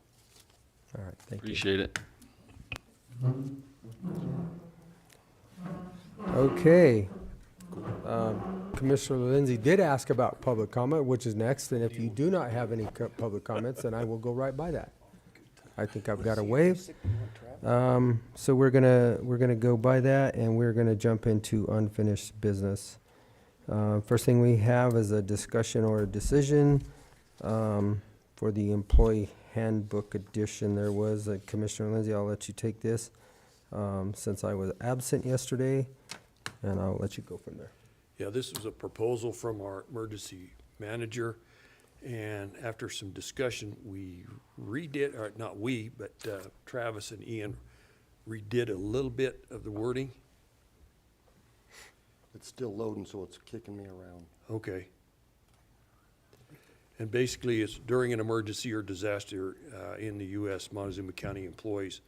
S1: All right, thank you.
S7: Appreciate it.
S1: Okay. Commissioner Lindsay did ask about public comment, which is next, and if you do not have any public comments, then I will go right by that. I think I've got a wave. So we're gonna go by that, and we're gonna jump into unfinished business. First thing we have is a discussion or a decision for the employee handbook edition. There was Commissioner Lindsay, I'll let you take this since I was absent yesterday, and I'll let you go from there.
S8: Yeah, this was a proposal from our emergency manager, and after some discussion, we redid, or not we, but Travis and Ian redid a little bit of the wording.
S12: It's still loading, so it's kicking me around.
S8: Okay. And basically, it's during an emergency or disaster in the U.S., Montezuma County employees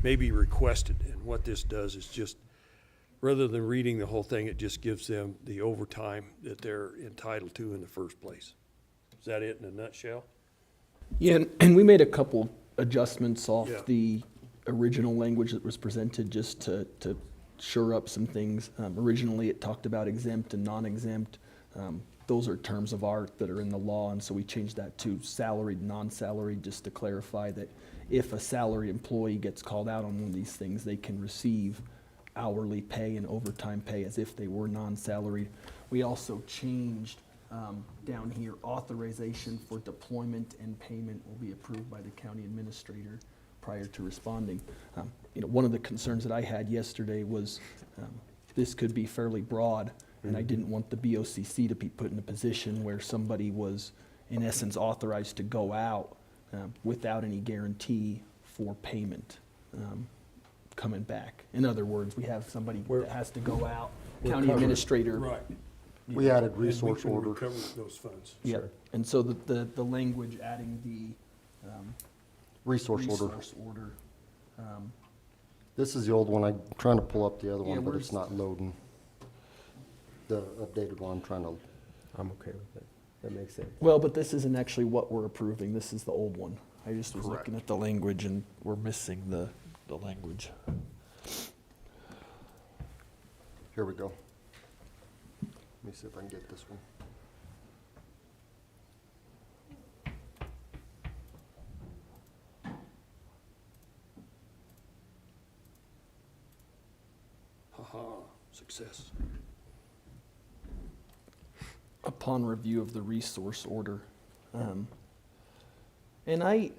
S8: may be requested. And what this does is just, rather than reading the whole thing, it just gives them the overtime that they're entitled to in the first place. Is that it in a nutshell?
S5: Yeah, and we made a couple adjustments off
S8: Yeah.
S5: the original language that was presented just to shore up some things. Originally, it talked about exempt and non-exempt. Those are terms of art that are in the law, and so we changed that to salaried, non-salaried, just to clarify that if a salary employee gets called out on one of these things, they can receive hourly pay and overtime pay as if they were non-salaried. We also changed down here, authorization for deployment and payment will be approved by the county administrator prior to responding. One of the concerns that I had yesterday was this could be fairly broad, and I didn't want the BOCC to be put in a position where somebody was, in essence, authorized to go out without any guarantee for payment coming back. In other words, we have somebody that has to go out, county
S1: covered.
S5: administrator.
S8: Right.
S12: We added
S8: And we
S12: resource
S8: can
S12: order.
S8: recover those funds.
S5: Yeah, and so the language adding the
S12: Resource order.
S5: resource order.
S12: This is the old one. I'm trying to pull up the other
S5: Yeah,
S12: one, but
S5: where's-
S12: it's not loading. The updated one, I'm trying to,
S1: I'm okay with it. That makes sense.
S5: Well, but this isn't actually what we're approving, this is the old one. I just was
S12: Correct.
S5: looking at the language and we're missing the language.
S12: here we go. Let me see if I can get this one.
S8: Ha-ha, success.
S5: Upon review of the resource order. And I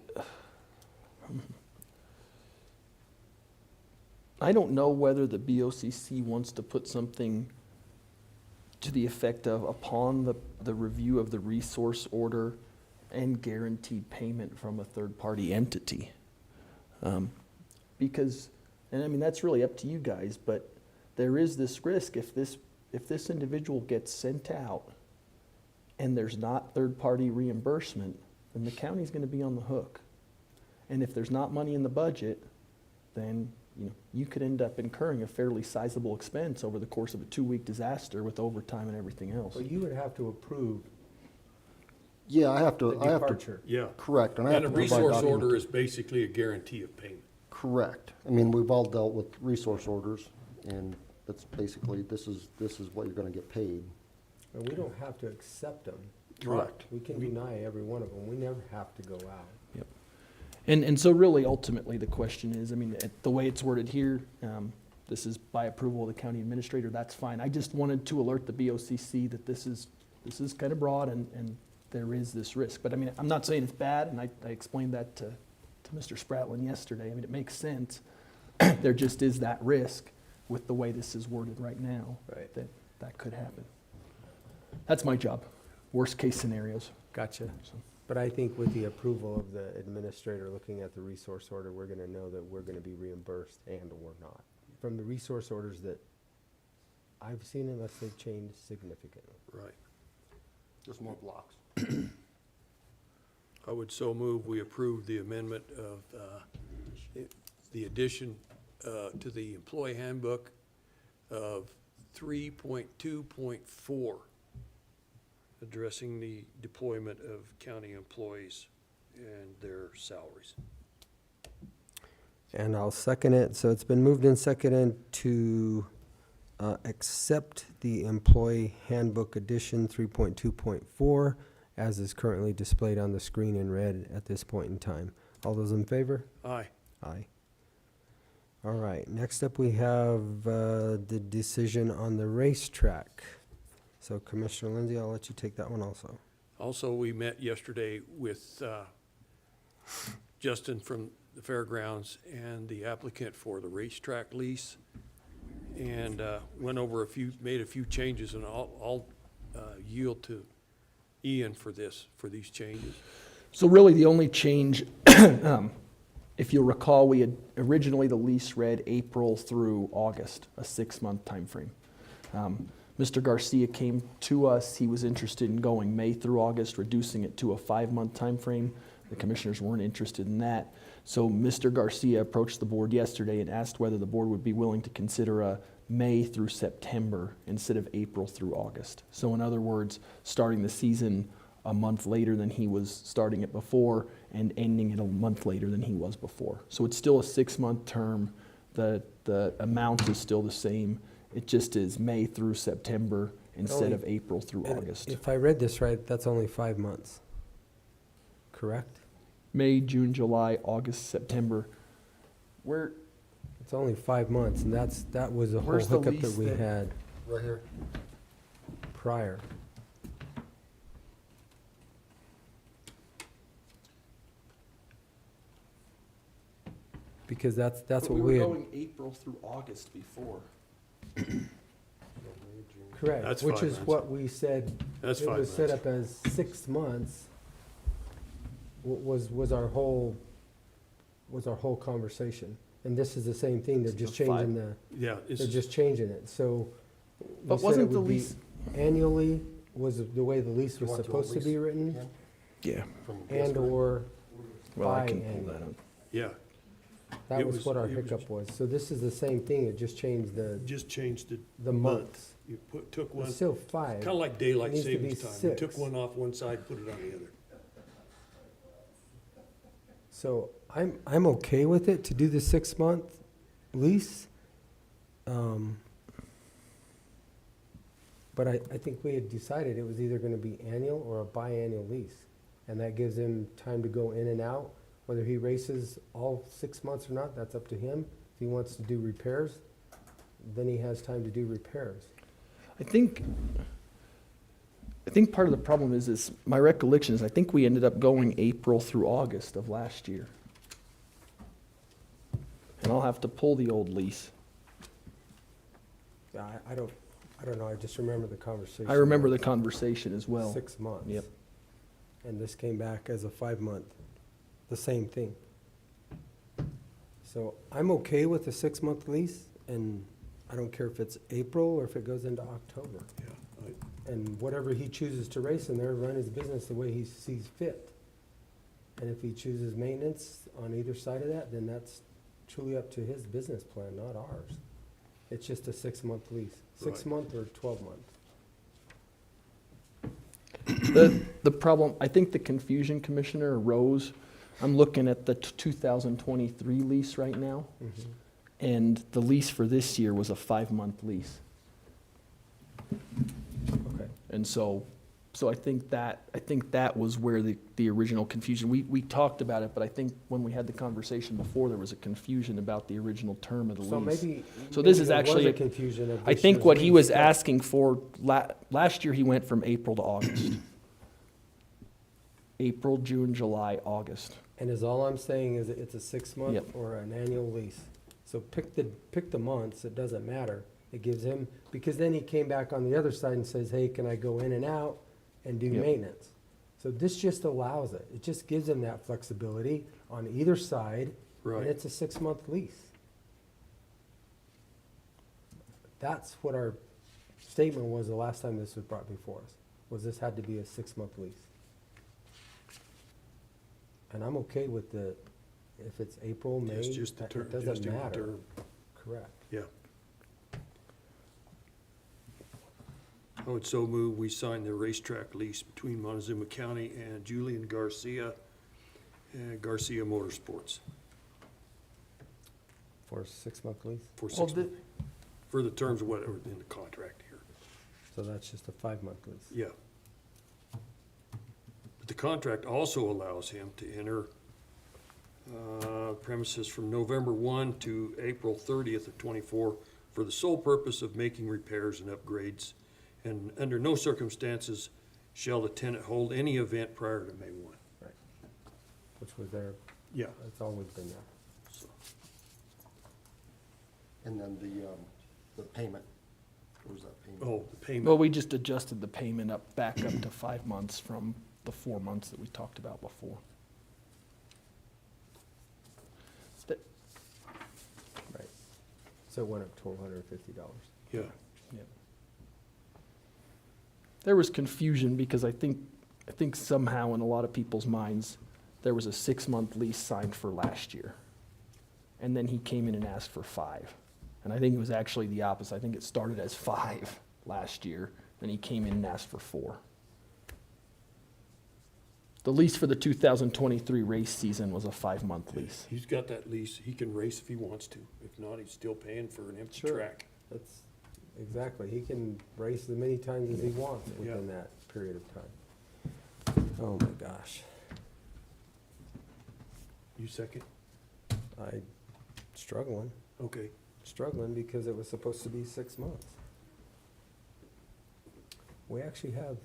S5: don't know whether the BOCC wants to put something to the effect of upon the review of the resource order and guaranteed payment from a third-party entity. Because, and I mean, that's really up to you guys, but there is this risk if this individual gets sent out and there's not third-party reimbursement, then the county's gonna be on the hook. And if there's not money in the budget, then, you know, you could end up incurring a fairly sizable expense over the course of a 2-week disaster with overtime and everything else.
S1: So you would have to approve
S12: Yeah, I have
S1: the
S12: to,
S1: departure.
S8: Yeah.
S12: correct. And I have
S8: And a
S12: to provide
S8: resource order
S12: documentation.
S8: is basically a guarantee of payment.
S12: Correct. I mean, we've all dealt with resource orders, and that's basically, this is what you're gonna get paid.
S1: And we don't have to accept them.
S8: Correct.
S1: We can deny every one of them. We never have to go out.
S5: Yep. And so really, ultimately, the question is, I mean, the way it's worded here, this is by approval of the county administrator, that's fine. I just wanted to alert the BOCC that this is kind of broad and there is this risk. But I mean, I'm not saying it's bad, and I explained that to Mr. Spratlin yesterday. I mean, it makes sense. There just is that risk with the way this is worded right now.
S1: Right.
S5: That could happen. That's my job. Worst case scenarios.
S1: Gotcha. But I think with the approval of the administrator looking at the resource order, we're gonna know that we're gonna be reimbursed and or not. From the resource orders that I've seen, unless they've changed significantly.
S8: Right.
S12: Just more blocks.
S8: I would so move we approve the amendment of the addition to the employee handbook of 3.2.4, addressing the deployment of county employees and their salaries.
S1: And I'll second it. So it's been moved and seconded to accept the employee handbook edition 3.2.4 as is currently displayed on the screen in red at this point in time. All those in favor?
S8: Aye.
S1: Aye. All right, next up we have the decision on the racetrack. So Commissioner Lindsay, I'll let you take that one also.
S8: Also, we met yesterday with Justin from the fairgrounds and the applicant for the racetrack lease, and went over made a few changes, and I'll yield to Ian for these changes.
S5: So really, the only change, if you'll recall, we had originally the lease read April through August, a 6-month timeframe. Mr. Garcia came to us. He was interested in going May through August, reducing it to a 5-month timeframe. The commissioners weren't interested in that. So Mr. Garcia approached the board yesterday and asked whether the board would be willing to consider a May through September instead of April through August. So in other words, starting the season a month later than he was starting it before and ending it a month later than he was before. So it's still a 6-month term. The amount is still the same. It just is May through September instead of April through
S1: And
S5: August.
S1: if I read this right, that's only 5 months, correct?
S5: May, June, July, August, September. Where,
S1: It's only 5 months, and that was a whole
S5: Where's the
S1: hiccup that
S5: lease
S1: we
S5: that-
S1: had
S12: Right here.
S1: prior. Because that's what we
S5: were
S1: had,
S5: going April through August before.
S1: correct,
S8: That's
S1: which
S8: 5
S1: is
S8: months.
S1: what we said.
S8: That's
S1: It
S8: 5
S1: was set
S8: months.
S1: up as 6 months, was our whole conversation. And this is the same thing, they're
S5: It's
S1: just
S5: the 5.
S1: changing the,
S8: Yeah,
S1: they're just changing it, so. we
S5: But
S1: said
S5: wasn't
S1: it
S5: the
S1: would be
S5: lease-
S1: Annually, was the way the lease
S12: You
S1: was
S12: want the
S1: supposed to
S12: lease?
S1: be written,
S12: Ken?
S5: Yeah.
S12: From
S1: and
S12: yesterday.
S1: or
S5: Well, I can
S1: biannual.
S5: pull that up.
S8: yeah,
S1: That
S8: It
S1: was
S8: was-
S1: what our
S8: it was-
S1: hiccup was. So this is the same thing, it just changed
S8: just changed it.
S1: the months.
S8: You took one,
S1: It's still 5.
S8: kind of like daylight
S1: It needs to be
S8: savings time. You took
S1: 6.
S8: one off one side, put it on the other.
S1: So I'm okay with it to do the 6-month lease. But I think we had decided it was either gonna be annual or a biannual lease. And that gives him time to go in and out. Whether he races all 6 months or not, that's up to him. If he wants to do repairs, then he has time to do repairs.
S5: I think part of the problem is my recollection is I think we ended up going April through August of last year. And I'll have to pull the old lease.
S1: I don't I don't know, I just remember the conversation.
S5: I remember the conversation as well.
S1: 6 months.
S5: Yep.
S1: And this came back as a 5-month, the same thing. So I'm okay with the 6-month lease, and I don't care if it's April or if it goes into October.
S8: Yeah,
S1: And whatever he chooses to race in there, run his business the way he sees fit. And if he chooses maintenance on either side of that, then that's truly up to his business plan, not ours. It's just a 6-month lease, 6-month or 12-month.
S5: The problem, I think the confusion, Commissioner, arose, I'm looking at the 2023 lease right now, and the lease for this year was a 5-month lease.
S1: Okay.
S5: And so I think that was where the original confusion, we talked about it, but I think when we had the conversation before, there was a confusion about the original term of the lease.
S1: So maybe.
S5: So this
S1: maybe
S5: is
S1: there
S5: actually
S1: was a confusion of
S5: I
S1: this
S5: think
S1: year's
S5: what he
S1: lease,
S5: was
S1: but-
S5: asking for, last year he went from April to August. April, June, July, August.
S1: And is all I'm saying is that it's a 6-month
S5: Yep.
S1: or an annual lease. So pick the months, it doesn't matter. It gives him, because then he came back on the other side and says, hey, can I go in and out and do
S5: Yep.
S1: maintenance? So this just allows it. It just gives him that flexibility on either side.
S8: Right.
S1: And it's a 6-month lease. That's what our statement was the last time this was brought before us, was this had to be a 6-month lease. And I'm okay with if it's April, May,
S8: It's just the
S1: that-
S8: term,
S1: it
S8: just
S1: doesn't
S8: the
S1: matter.
S8: term.
S1: Correct.
S8: Yeah. I would so move, we sign the racetrack lease between Montezuma County and Julian Garcia and Garcia Motorsports
S1: For a 6-month lease?
S8: for
S5: Well,
S8: 6 months. For the terms of whatever in the contract here.
S1: So that's just a 5-month lease.
S8: Yeah. But the contract also allows him to enter premises from November 1 to April 30th of '24 for the sole purpose of making repairs and upgrades. And under no circumstances shall the tenant hold any event prior to May 1.
S1: Which was there,
S8: Yeah.
S1: it's always been there.
S8: So,
S12: And then the payment, what was that payment?
S8: oh, the payment.
S5: Well, we just adjusted the payment back up to 5 months from the 4 months that we talked about before.
S1: Right. So it went up $1,250.
S8: Yeah.
S5: Yep. There was confusion because I think somehow in a lot of people's minds, there was a 6-month lease signed for last year. And then he came in and asked for 5. And I think it was actually the opposite. I think it started as 5 last year, then he came in and asked for 4. The lease for the 2023 race season was a 5-month lease.
S8: He's got that lease. He can race if he wants to. If not, he's still paying for an empty
S1: Sure.
S8: track.
S1: That's, exactly. He can race as many times as he wants within
S8: Yeah.
S1: that period of time. Oh my gosh.
S8: You second?
S1: Struggling
S8: Okay.
S1: because it was supposed to be 6 months. We actually have,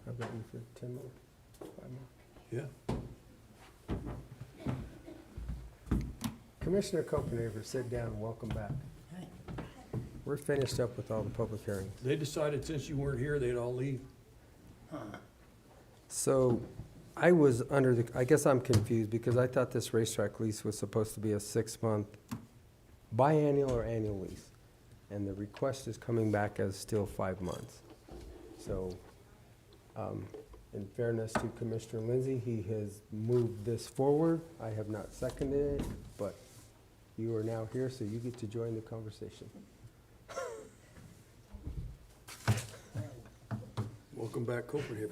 S1: I've got you for 10 more, 5 more.
S8: Yeah.
S1: Commissioner Copenhaver, sit down, welcome back. We're finished up with all the public hearings.
S8: They decided since you weren't here, they'd all leave.
S1: So I was I guess I'm confused because I thought this racetrack lease was supposed to be a 6-month biannual or annual lease. And the request is coming back as still 5 months. So, in fairness to Commissioner Lindsay, he has moved this forward. I have not seconded it, but you are now here, so you get to join the conversation.
S8: Welcome back, Copenhagen.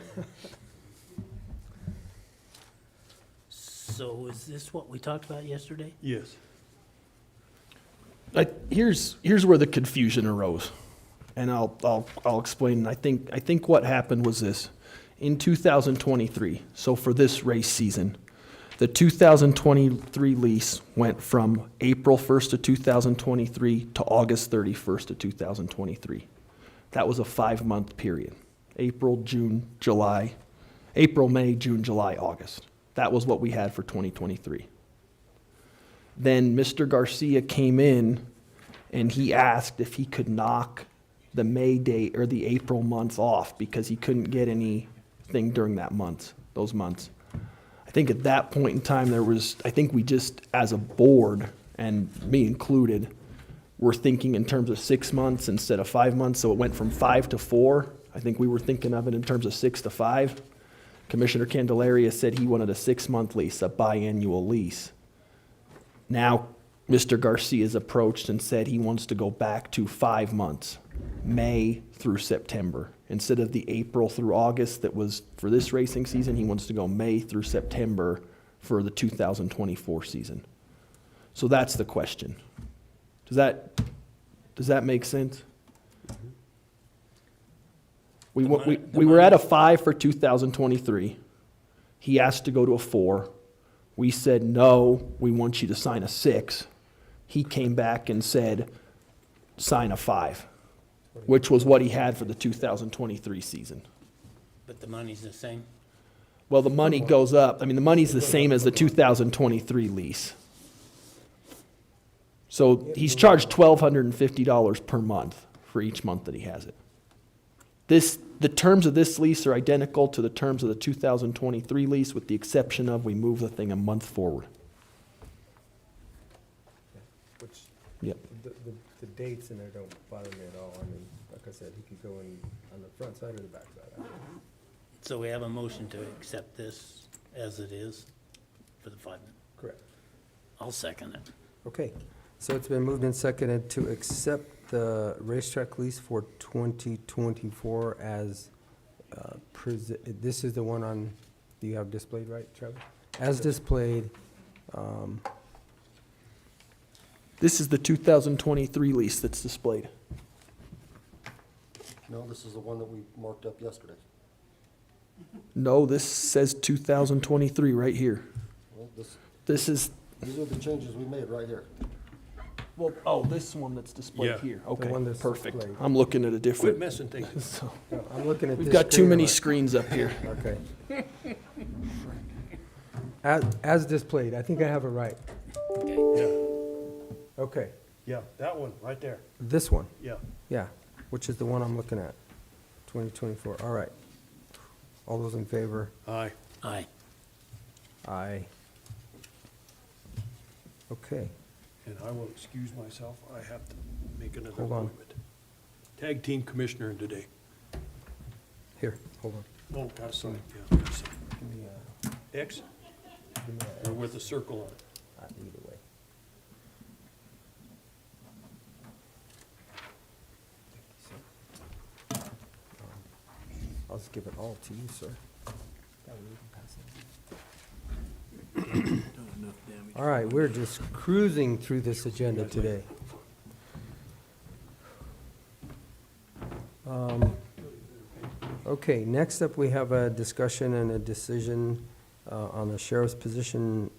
S10: So is this what we talked about yesterday?
S8: Yes.
S5: Here's where the confusion arose, and I'll explain. I think what happened was this: in 2023, so for this race season, the 2023 lease went from April 1st of 2023 to August 31st of 2023. That was a 5-month period: April, May, June, July, August. That was what we had for 2023. Then Mr. Garcia came in and he asked if he could knock the May date or the April month off because he couldn't get anything during those months. I think at that point in time, I think we just, as a board, and me included, were thinking in terms of 6 months instead of 5 months, so it went from 5 to 4. I think we were thinking of it in terms of 6 to 5. Commissioner Candelaria said he wanted a 6-month lease, a biannual lease. Now, Mr. Garcia's approached and said he wants to go back to 5 months, May through September. Instead of the April through August that was for this racing season, he wants to go May through September for the 2024 season. So that's the question. Does that make sense? We were at a 5 for 2023. He asked to go to a 4. We said, no, we want you to sign a 6. He came back and said, sign a 5, which was what he had for the 2023 season.
S13: But the money's the same?
S5: Well, the money goes up. I mean, the money's the same as the 2023 lease. So he's charged $1,250 per month for each month that he has it. The terms of this lease are identical to the terms of the 2023 lease, with the exception of we move the thing a month forward.
S1: Which,
S5: Yep.
S1: the dates in there don't bother me at all. I mean, like I said, he could go in on the front side or the back side.
S13: So we have a motion to accept this as it is for the 5 minutes.
S1: Correct.
S13: I'll second it.
S1: Okay, so it's been moved and seconded to accept the racetrack lease for 2024 as, this is the one on, do you have displayed, right, Trevor? As displayed,
S5: This is the 2023 lease that's displayed.
S12: No, this is the one that we marked up yesterday.
S5: No, this says 2023 right here.
S12: Well,
S5: This is,
S12: these are the changes we made right here.
S5: well, this one that's displayed
S8: Yeah.
S5: here.
S1: The
S5: Okay,
S1: one that's
S5: perfect.
S1: displayed.
S5: I'm looking at a
S8: Quit
S5: different.
S8: messing things.
S1: I'm looking at this.
S5: We've got too
S1: screen,
S5: many
S1: I'm like,
S5: screens up here.
S1: Okay. As displayed, I think I have it right.
S8: Yeah,
S1: Okay,
S10: Yeah, that one, right there,
S1: this one,
S10: yeah.
S1: yeah, which is the one I'm looking at, 2024, all right. All those in favor?
S8: aye.
S13: Aye.
S1: Aye. Okay,
S8: And I will excuse myself, I have to make another
S1: Hold on.
S8: appointment. Tag team commissioner today.
S1: here, hold on.
S8: Oh, gotta sign, yeah, gotta sign.
S1: Give me
S8: X
S1: give me a-
S8: or with a circle on it?
S1: either way. I'll just give it all to you, sir. That way we can pass it.
S8: Done enough damage.
S1: All right, we're just cruising through this agenda today. Okay, next up, we have a discussion and a decision on the sheriff's position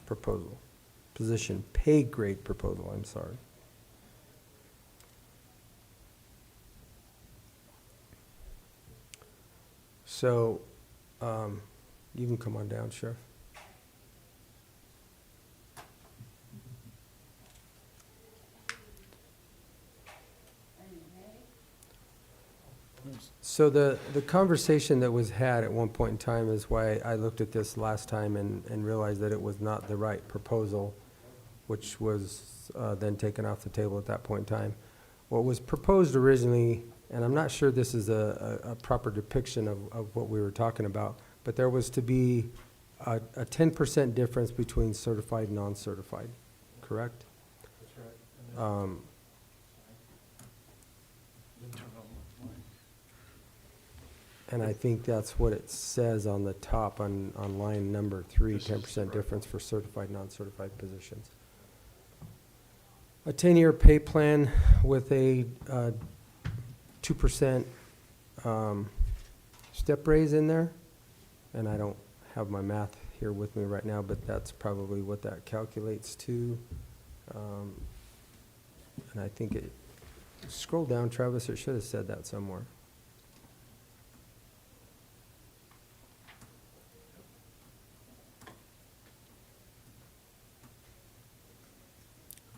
S1: proposal. Position pay grade proposal, I'm sorry. So, you can come on down, Sheriff. So the conversation that was had at one point in time is why I looked at this last time and realized that it was not the right proposal, which was then taken off the table at that point in time. What was proposed originally, and I'm not sure this is a proper depiction of what we were talking about, but there was to be a 10% difference between certified and non-certified, correct? That's right. And I think that's what it says on the top on line number 3, 10% difference for certified, non-certified positions. A 10-year pay plan with a 2% step raise in there. And I don't have my math here with me right now, but that's probably what that calculates to. And I think it, scroll down, Travis, it should have said that somewhere.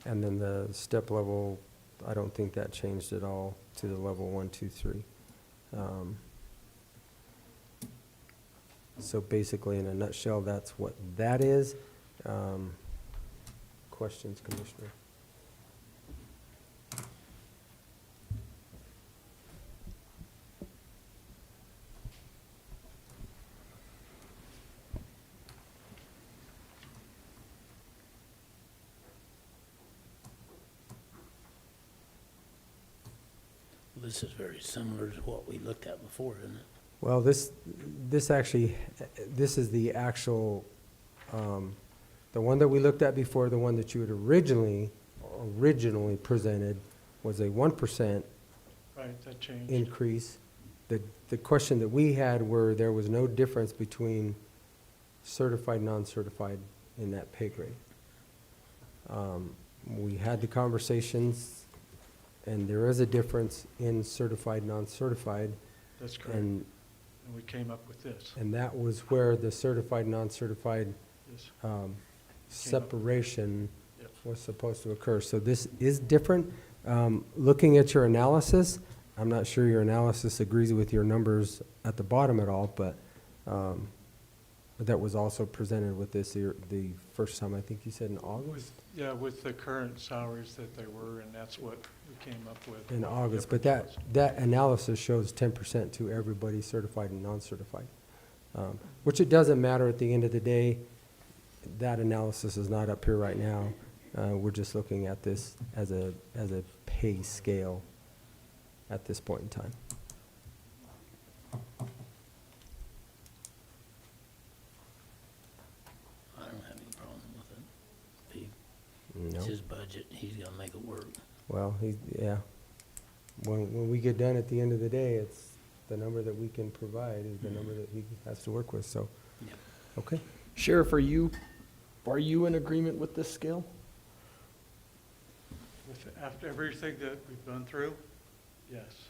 S1: And then the step level I don't think that changed at all to the level 1, 2, 3. So basically, in a nutshell, that's what that is. Questions, Commissioner?
S13: This is very similar to what we looked at before, isn't it?
S1: Well, this actually, this is the actual, the one that we looked at before, the one that you had originally presented was a 1%
S10: Right, that changed.
S1: increase. The question that we had were there was no difference between certified, non-certified in that pay grade. We had the conversations, and there is a difference in certified, non-certified.
S10: That's correct.
S1: And
S10: And we came up with this.
S1: And that was where the certified, non-certified
S10: Yes.
S1: separation
S10: Yep.
S1: was supposed to occur. So this is different. Looking at your analysis, I'm not sure your analysis agrees with your numbers at the bottom at all, but that was also presented with this the first time, I think you said in August?
S10: Yeah, with the current salaries that they were, and that's what we came up with.
S1: In August, but that analysis shows 10% to everybody certified and non-certified. Which it doesn't matter at the end of the day. That analysis is not up here right now. We're just looking at this as a pay scale at this point in time.
S13: I don't have any problem with it.
S1: No.
S13: It's his budget, he's gonna make it work.
S1: Well, yeah. When we get done at the end of the day, it's the number that we can provide is the number that he has to work with, so.
S13: Yeah.
S1: Okay.
S5: Sheriff, are you in agreement with this scale?
S10: After everything that we've gone through, yes,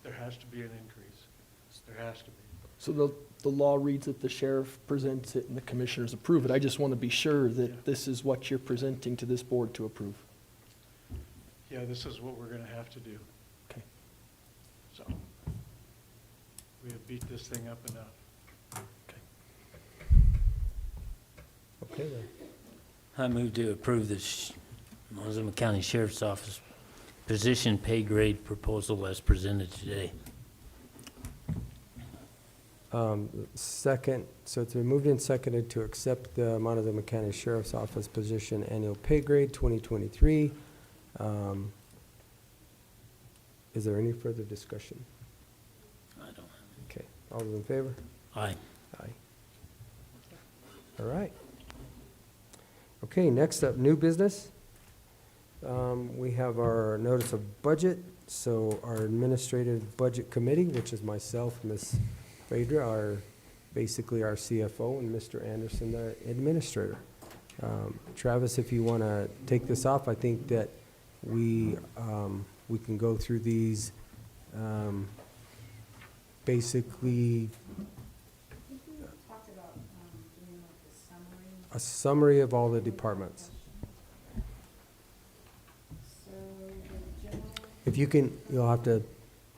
S10: there has to be an increase. There has to be.
S5: So the law reads that the sheriff presents it and the commissioners approve it. I just want to be sure
S10: Yeah.
S5: that this is what you're presenting to this board to approve.
S10: Yeah, this is what we're gonna have to do.
S5: Okay.
S10: So, we have beat this thing up enough.
S1: Okay then.
S13: I move to approve the Montezuma County Sheriff's Office position pay grade proposal as presented today.
S1: Second, so it's been moved and seconded to accept the Montezuma County Sheriff's Office position annual pay grade 2023. Is there any further discussion?
S13: I don't,
S1: Okay, all those in favor?
S13: aye.
S1: Aye. All right. Okay, next up, new business. We have our notice of budget. So our administrative budget committee, which is myself, Ms. Phaedra, basically our CFO, and Mr. Anderson, the administrator. Travis, if you want to take this off, I think that we can go through these, basically a summary of all the departments. If you can, you'll have to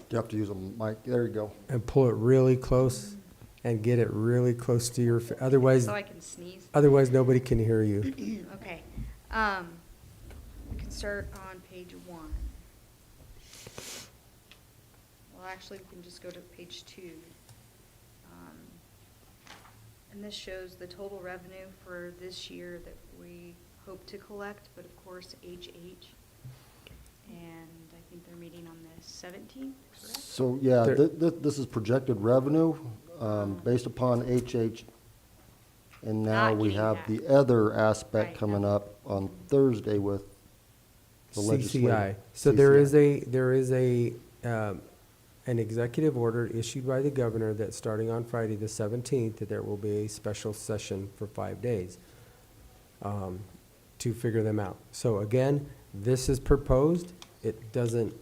S12: You have to use a mic, there you go.
S1: and pull it really close and get it really close to your, otherwise,
S3: So I can sneeze.
S1: otherwise nobody can hear you.
S3: Okay. We can start on page 1. Well, actually, we can just go to page 2. And this shows the total revenue for this year that we hope to collect, but of course, HH. And I think they're meeting on the 17th, correct?
S12: So, yeah,
S1: There-
S12: this is projected revenue, based upon HH. And now
S3: Not
S12: we
S3: getting
S12: have
S3: that.
S12: the other aspect
S3: Right,
S12: coming
S3: okay.
S12: up on Thursday with the legislative.
S1: CCI. So there is an executive order issued by the governor that starting on Friday the 17th, that there will be a special session for 5 days to figure them out. So again, this is proposed. It doesn't,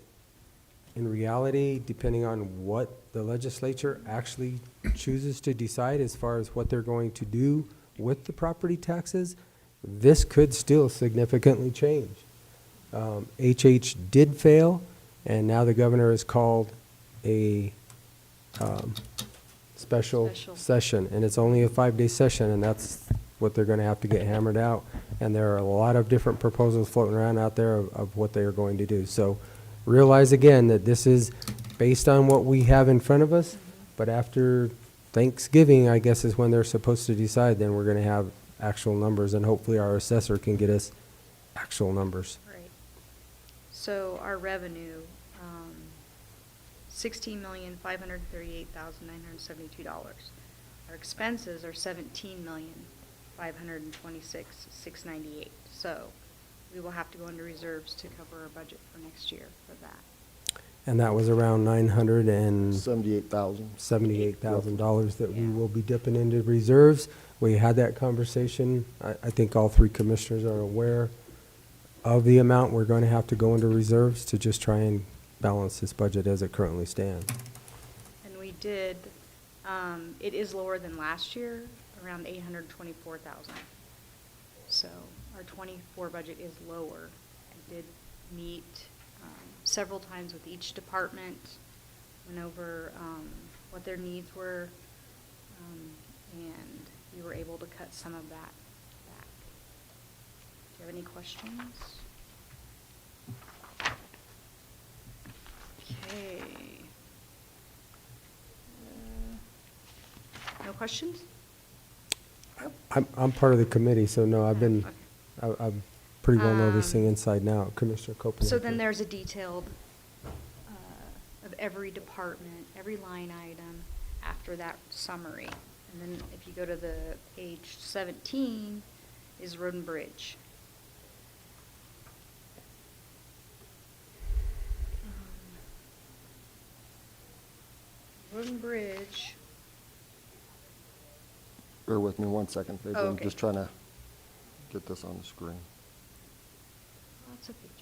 S1: in reality, depending on what the legislature actually chooses to decide as far as what they're going to do with the property taxes, this could still significantly change. HH did fail, and now the governor has called a special
S2: Special.
S1: session, and it's only a 5-day session, and that's what they're gonna have to get hammered out. And there are a lot of different proposals floating around out there of what they are going to do. So realize again that this is based on what we have in front of us, but after Thanksgiving, I guess, is when they're supposed to decide, then we're gonna have actual numbers, and hopefully our assessor can get us actual numbers.
S3: Right. So our revenue, $16,538,972. Our expenses are $17,526,698. So we will have to go into reserves to cover our budget for next year for that.
S1: And that was around
S12: $78,000.
S1: $978,000 that we
S3: Yeah.
S1: will be dipping into reserves. We had that conversation. I think all three commissioners are aware of the amount we're going to have to go into reserves to just try and balance this budget as it currently stands.
S3: And we did, it is lower than last year, around 824,000. So our 24 budget is lower. I did meet several times with each department, went over what their needs were, and we were able to cut some of that back. Do you have any questions? Okay. No questions?
S1: I'm part of the committee, so no, I've been,
S3: Okay.
S1: I pretty well know this thing inside and out. Commissioner Copeland.
S3: So then there's a detailed of every department, every line item after that summary. And then if you go to the page 17 is Road and Bridge. Road and Bridge,
S12: Bear with me one second, baby.
S3: Oh,
S12: I'm
S3: okay.
S12: just trying to get this on the screen.
S3: lots of pages.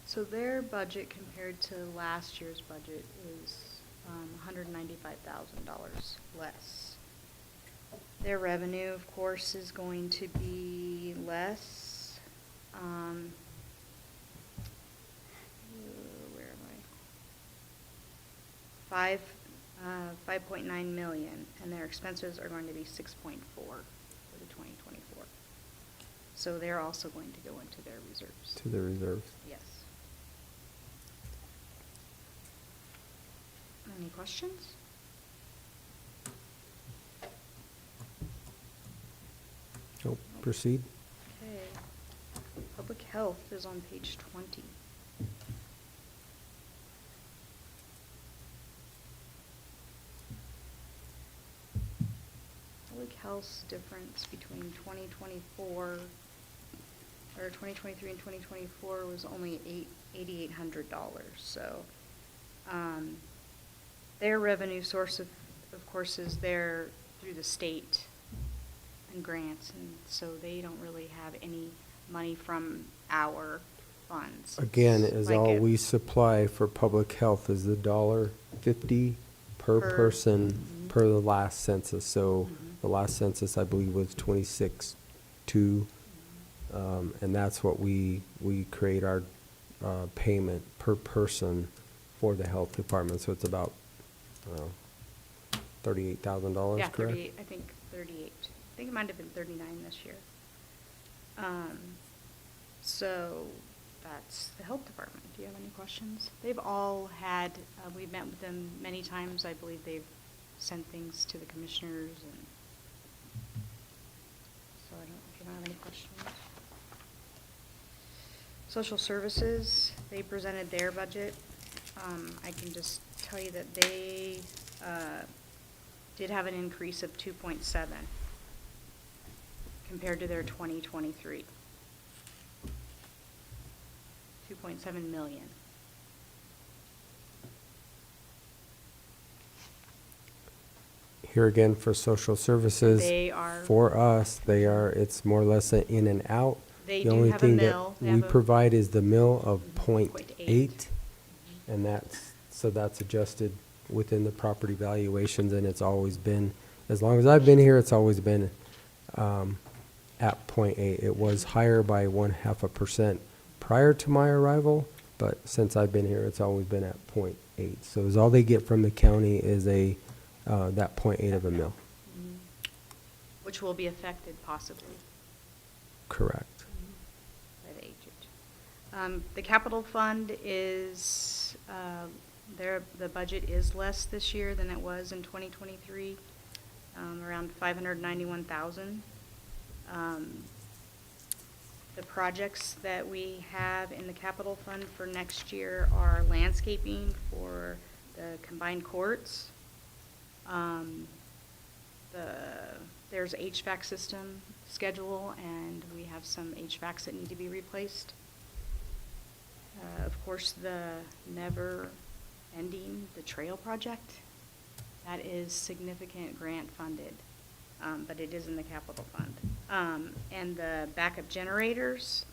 S3: So their budget compared to last year's budget is $195,000 less. Their revenue, of course, is going to be less. Where am I? 5.9 million, and their expenses are going to be 6.4 for the 2024. So they're also going to go into their reserves.
S1: To the reserves.
S3: Yes. Any questions?
S1: Nope, proceed.
S3: Okay. Public health is on page 20. Public health's difference between 2024, or 2023 and 2024 was only $8,800, so, their revenue source of course, is there through the state and grants, and so they don't really have any money from our funds.
S1: Again, is
S3: Like
S1: all
S3: if-
S1: we supply for public health is the $1.50 per
S3: Per-
S1: person
S3: Mhm.
S1: per the last census. So
S3: Mhm.
S1: the last census, I believe, was 26.2. And that's what we create our payment per person for the health department. So it's about, $38,000,
S3: Yeah,
S1: correct?
S3: 38, I think 38. I think it might have been 39 this year. So that's the health department. Do you have any questions? They've all had, we've met with them many times. I believe they've sent things to the commissioners, and so I don't, if you don't have any questions. Social services, they presented their budget. I can just tell you that they did have an increase of 2.7 compared to their 2023. 2.7 million.
S1: here again for social services.
S2: They are,
S1: For us, it's more or less an in and out.
S2: they
S1: The
S2: do
S1: only
S2: have a
S1: thing that
S2: mill. They
S1: we
S2: have a-
S1: provide is the mill of
S2: .8.
S1: .8, and that's adjusted within the property valuations, and it's always been, as long as I've been here, it's always been at .8. It was higher by 0.5% prior to my arrival, but since I've been here, it's always been at .8. So is all they get from the county is that .8 of a mill.
S2: which will be affected possibly
S1: Correct.
S2: by the agent. The capital fund is, the budget is less this year than it was in 2023, around 591,000. The projects that we have in the capital fund for next year are landscaping for the combined courts. There's HVAC system schedule, and we have some HVACs that need to be replaced. Of course, the never-ending, the trail project, that is significant grant funded, but it is in the capital fund. And the backup generators,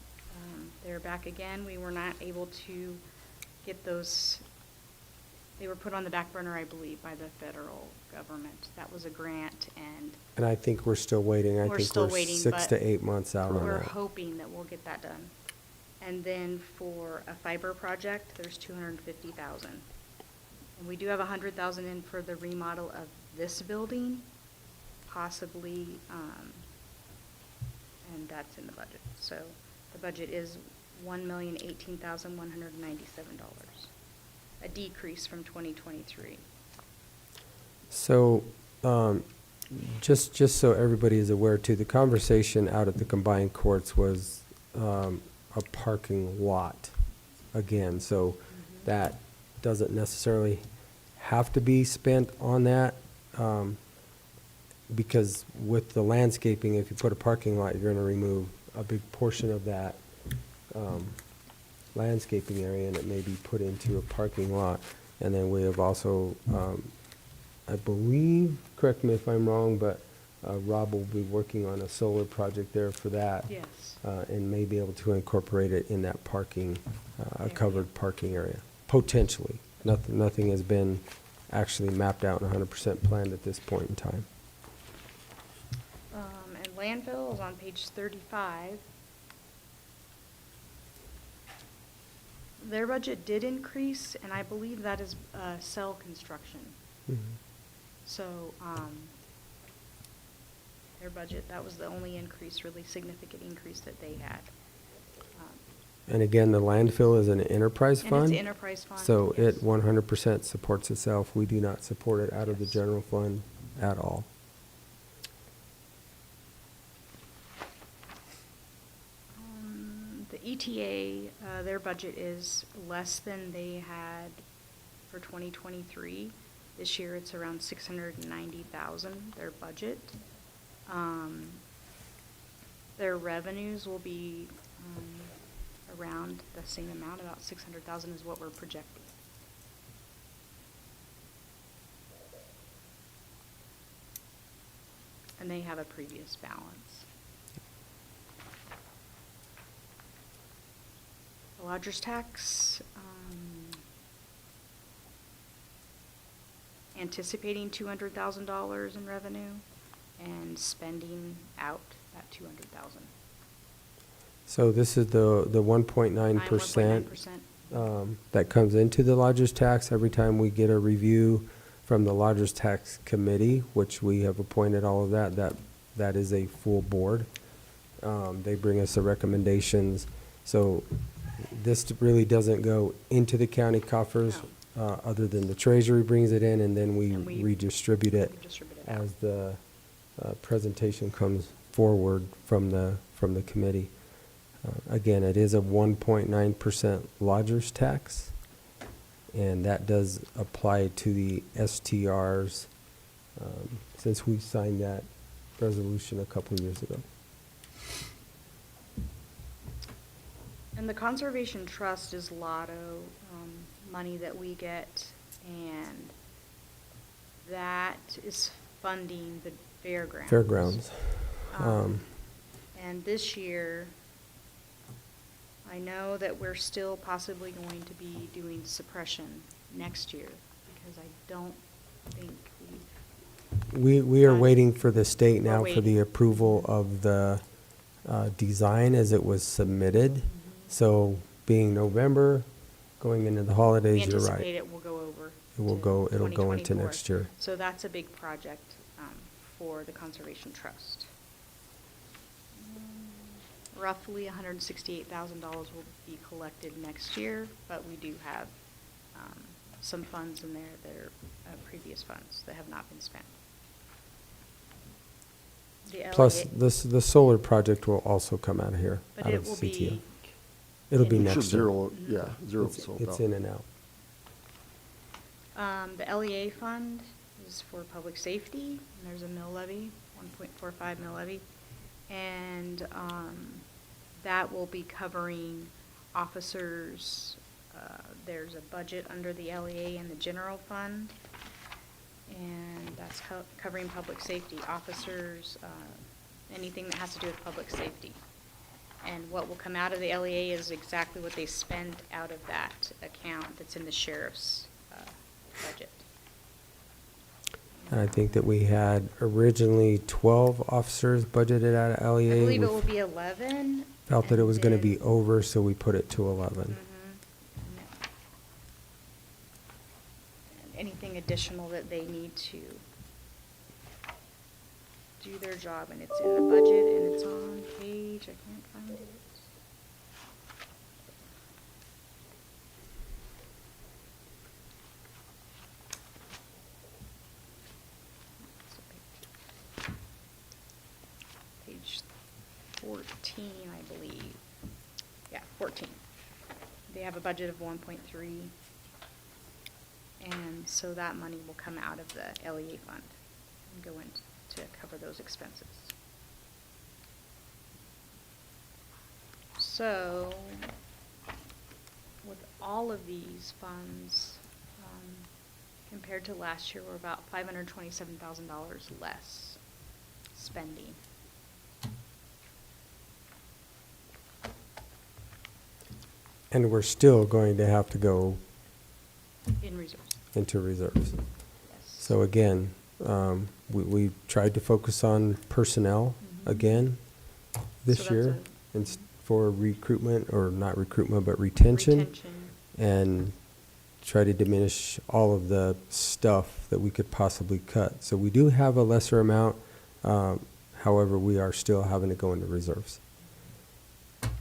S2: they're back again. We were not able to get those. They were put on the back burner, I believe, by the federal government. That was a grant, and
S1: I think we're still waiting. I
S2: We're
S1: think
S2: still
S1: we're
S2: waiting,
S1: 6
S2: but
S1: to 8 months out on
S2: we're
S1: that.
S2: hoping that we'll get that done. And then for a fiber project, there's 250,000. And we do have 100,000 in for the remodel of this building, possibly, and that's in the budget. So the budget is $1,018,197, a decrease from 2023.
S1: So, just so everybody is aware too, the conversation out at the combined courts was a parking lot again. So that doesn't necessarily have to be spent on that, because with the landscaping, if you put a parking lot, you're gonna remove a big portion of that landscaping area, and it may be put into a parking lot. And then we have also, I believe, correct me if I'm wrong, but Rob will be working on a solar project there for that.
S2: Yes.
S1: And may be able to incorporate it in that parking, a
S2: Area.
S1: covered parking area, potentially. Nothing has been actually mapped out and 100% planned at this point in time.
S2: And landfill is on page 35. Their budget did increase, and I believe that is cell construction. So, their budget, that was the only increase, really significant increase that they had.
S1: And again, the landfill is an enterprise
S2: And
S1: fund.
S2: it's an enterprise fund,
S1: So
S2: yes.
S1: it 100% supports itself. We do not support it out of the
S2: Yes.
S1: general fund at all.
S2: The ETA, their budget is less than they had for 2023. This year, it's around 690,000, their budget. Their revenues will be around the same amount, about 600,000 is what we're projecting. And they have a previous balance. The lodger's tax, anticipating $200,000 in revenue and spending out that 200,000.
S1: So this is the 1.9%
S2: 1.9%.
S1: that comes into the lodger's tax every time we get a review from the lodger's tax committee, which we have appointed all of that. That is a full board. They bring us the recommendations. So this really doesn't go into the county coffers, other than the treasury brings it in, and then we
S2: And we
S1: redistribute it
S2: redistribute it out.
S1: as the presentation comes forward from the committee. Again, it is a 1.9% lodger's tax, and that does apply to the STRs, since we signed that resolution a couple years ago.
S2: And the Conservation Trust is lotto money that we get, and that is funding the fairgrounds.
S1: Fairgrounds.
S2: And this year, I know that we're still possibly going to be doing suppression next year, because I don't think
S1: We are
S2: Got it.
S1: waiting for the state now
S2: We're
S1: for the
S2: waiting.
S1: approval of the design as it was submitted. So being November, going into the
S2: we
S1: holidays, you're
S2: anticipate
S1: right.
S2: it will go over.
S1: It will
S2: to
S1: go, it'll go into
S2: 2024.
S1: next year.
S2: So that's a big project for the Conservation Trust. Roughly $168,000 will be collected next year, but we do have some funds in there that are previous funds that have not been spent. The
S1: Plus,
S2: LEA
S1: the solar project will also come out of here,
S2: But
S1: out
S2: it
S1: of
S2: will
S1: CTF.
S2: be
S1: It'll be
S2: in-
S1: next year.
S12: Zero, yeah, zero
S1: It's-
S12: sold
S1: It's
S12: out.
S1: in and out.
S2: The LEA fund is for public safety, and there's a mill levy, 1.45 mill levy. And that will be covering officers. There's a budget under the LEA in the general fund, and that's covering public safety, officers, anything that has to do with public safety. And what will come out of the LEA is exactly what they spend out of that account that's in the sheriff's budget.
S1: And I think that we had originally 12 officers budgeted out of LEA.
S2: I believe
S1: We
S2: it will be 11.
S1: felt that it
S2: and
S1: was going to be
S2: then-
S1: over, so we put it to 11.
S2: Mhm. And anything additional that they need to do their job, and it's in the budget, and it's on page, I can't find it. Page 14, I believe. Yeah, 14. They have a budget of 1.3. And so that money will come out of the LEA fund and go in to cover those expenses. So, with all of these funds, compared to last year, we're about $527,000 less spending.
S1: And we're still going to have to go
S2: In reserves.
S1: into reserves.
S2: Yes.
S1: So again, we tried to focus on personnel
S2: Mhm.
S1: again this
S2: So that's
S1: year
S2: a-
S1: for recruitment, or not recruitment, but retention. And try to diminish all of the stuff that we could possibly cut. So we do have a lesser amount, however, we are still having to go into reserves.
S2: And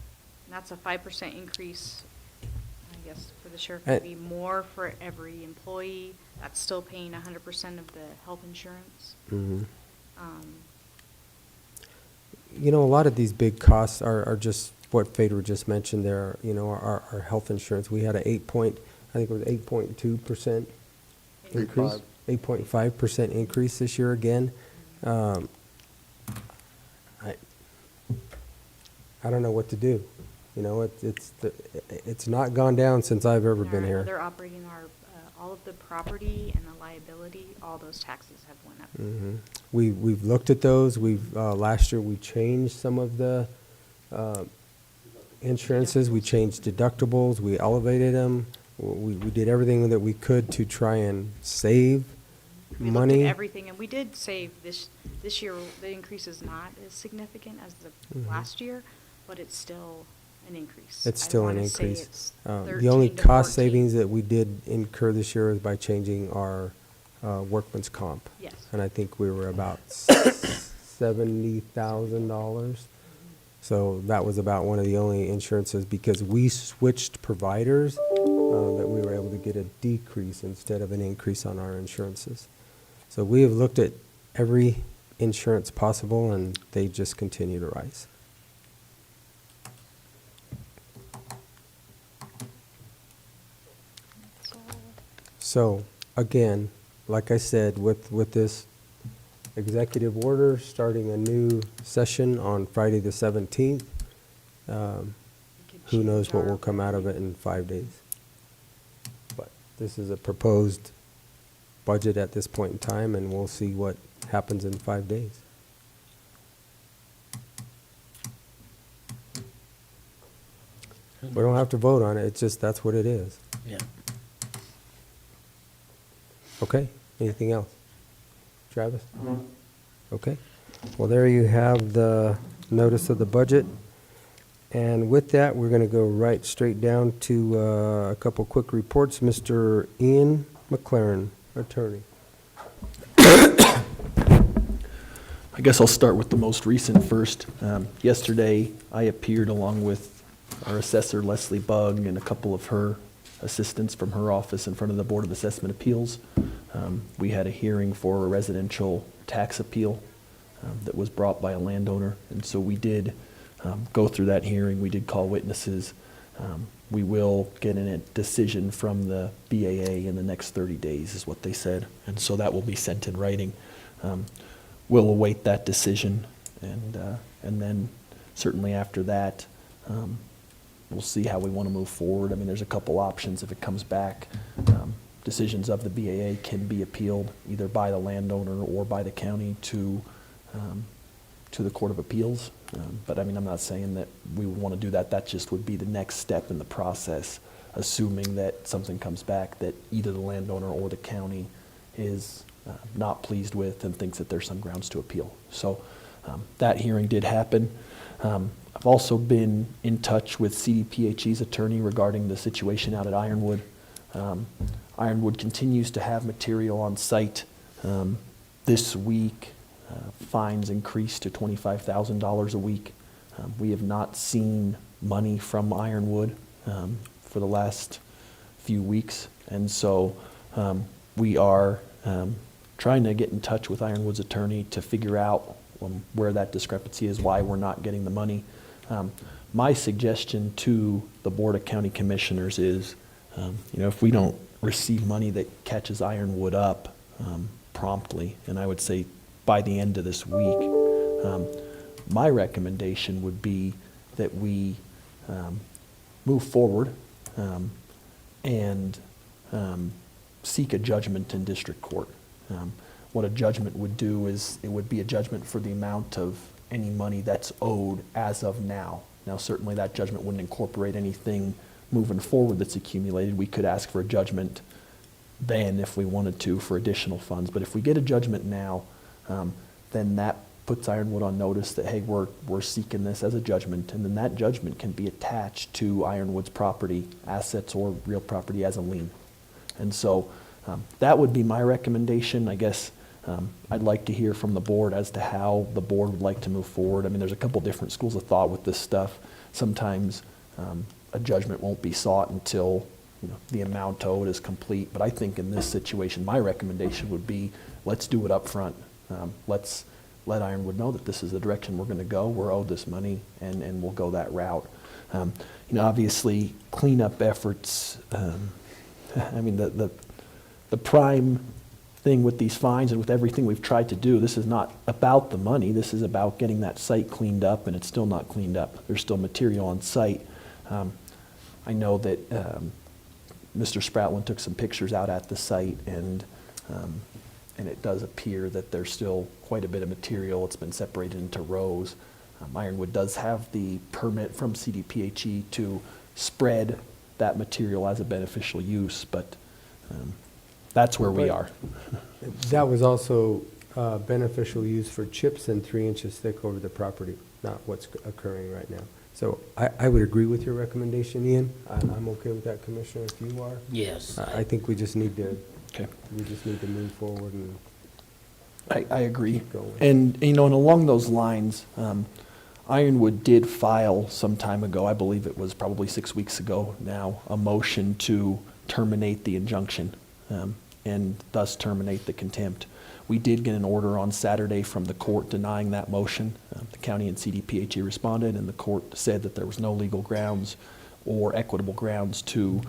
S2: that's a 5% increase, I guess, for the sheriff.
S1: And-
S2: It'd be more for every employee. That's still paying 100% of the health insurance.
S1: Mhm.
S2: Um,
S1: You know, a lot of these big costs are just what Fedor just mentioned there, you know, our health insurance. We had a 8.2% increase.
S12: 8.5.
S1: 8.5% increase this year again. I don't know what to do. You know, it's not gone down since I've ever been here.
S2: They're operating all of the property and the liability, all those taxes have went up.
S1: Mhm. We've looked at those. Last year, we changed some of the insurances. We changed deductibles. We elevated them. We did everything that we could to try and save
S2: We
S1: money.
S2: looked at everything, and we did save this year. The increase is not as significant as the
S1: Mhm.
S2: last year, but it's still an increase.
S1: It's
S2: I
S1: still an
S2: wanna say
S1: increase.
S2: it's
S1: The only
S2: 13 to
S1: cost
S2: 14.
S1: savings that we did incur this year is by changing our workman's comp.
S2: Yes.
S1: And I think we were about $70,000. So that was about one of the only insurances, because we switched providers, that we were able to get a decrease instead of an increase on our insurances. So we have looked at every insurance possible, and they just continue to rise. So, again, like I said, with this executive order, starting a new session on Friday the 17th, who knows what will come out of it in 5 days. But this is a proposed budget at this point in time, and we'll see what happens in 5 days. We don't have to vote on it, it's just, that's what it is.
S13: Yeah.
S1: Okay, anything else? Travis? Okay, well, there you have the notice of the budget. And with that, we're gonna go right straight down to a couple quick reports. Mr. Ian McLaren, attorney.
S5: I guess I'll start with the most recent first. Yesterday, I appeared along with our assessor Leslie Bugg and a couple of her assistants from her office in front of the Board of Assessment Appeals. We had a hearing for a residential tax appeal that was brought by a landowner, and so we did go through that hearing. We did call witnesses. We will get a decision from the BAA in the next 30 days, is what they said, and so that will be sent in writing. We'll await that decision, and then certainly after that, we'll see how we want to move forward. I mean, there's a couple options if it comes back. Decisions of the BAA can be appealed either by the landowner or by the county to the Court of Appeals. But I mean, I'm not saying that we would want to do that. That just would be the next step in the process, assuming that something comes back that either the landowner or the county is not pleased with and thinks that there's some grounds to appeal. So that hearing did happen. I've also been in touch with CDPHE's attorney regarding the situation out at Ironwood. Ironwood continues to have material on site. This week, fines increased to $25,000 a week. We have not seen money from Ironwood for the last few weeks, and so we are trying to get in touch with Ironwood's attorney to figure out where that discrepancy is, why we're not getting the money. My suggestion to the Board of County Commissioners is, if we don't receive money that catches Ironwood up promptly, and I would say by the end of this week, my recommendation would be that we move forward and seek a judgment in district court. What a judgment would do is it would be a judgment for the amount of any money that's owed as of now. Now, certainly that judgment wouldn't incorporate anything moving forward that's accumulated. We could ask for a judgment then if we wanted to for additional funds. But if we get a judgment now, then that puts Ironwood on notice that, hey, we're seeking this as a judgment, and then that judgment can be attached to Ironwood's property, assets, or real property as a lien. And so that would be my recommendation. I guess I'd like to hear from the board as to how the board would like to move forward. I mean, there's a couple different schools of thought with this stuff. Sometimes a judgment won't be sought until the amount owed is complete. But I think in this situation, my recommendation would be, let's do it up front. Let's let Ironwood know that this is the direction we're going to go. We're owed this money, and we'll go that route. Obviously, cleanup efforts. I mean, the prime thing with these fines and with everything we've tried to do, this is not about the money. This is about getting that site cleaned up, and it's still not cleaned up. There's still material on site. I know that Mr. Spratland took some pictures out at the site, and it does appear that there's still quite a bit of material. It's been separated into rows. Ironwood does have the permit from CDPHE to spread that material as a beneficial use, but that's where we are.
S1: That was also beneficial use for chips and 3 inches thick over the property, not what's occurring right now. So I would agree with your recommendation, Ian. I'm okay with that, Commissioner, if you are.
S13: Yes.
S1: I think we just need to,
S5: Okay.
S1: move forward and
S5: I agree.
S1: keep going.
S5: And along those lines, Ironwood did file some time ago, I believe it was probably 6 weeks ago now, a motion to terminate the injunction and thus terminate the contempt. We did get an order on Saturday from the court denying that motion. The county and CDPHE responded, and the court said that there was no legal grounds or equitable grounds to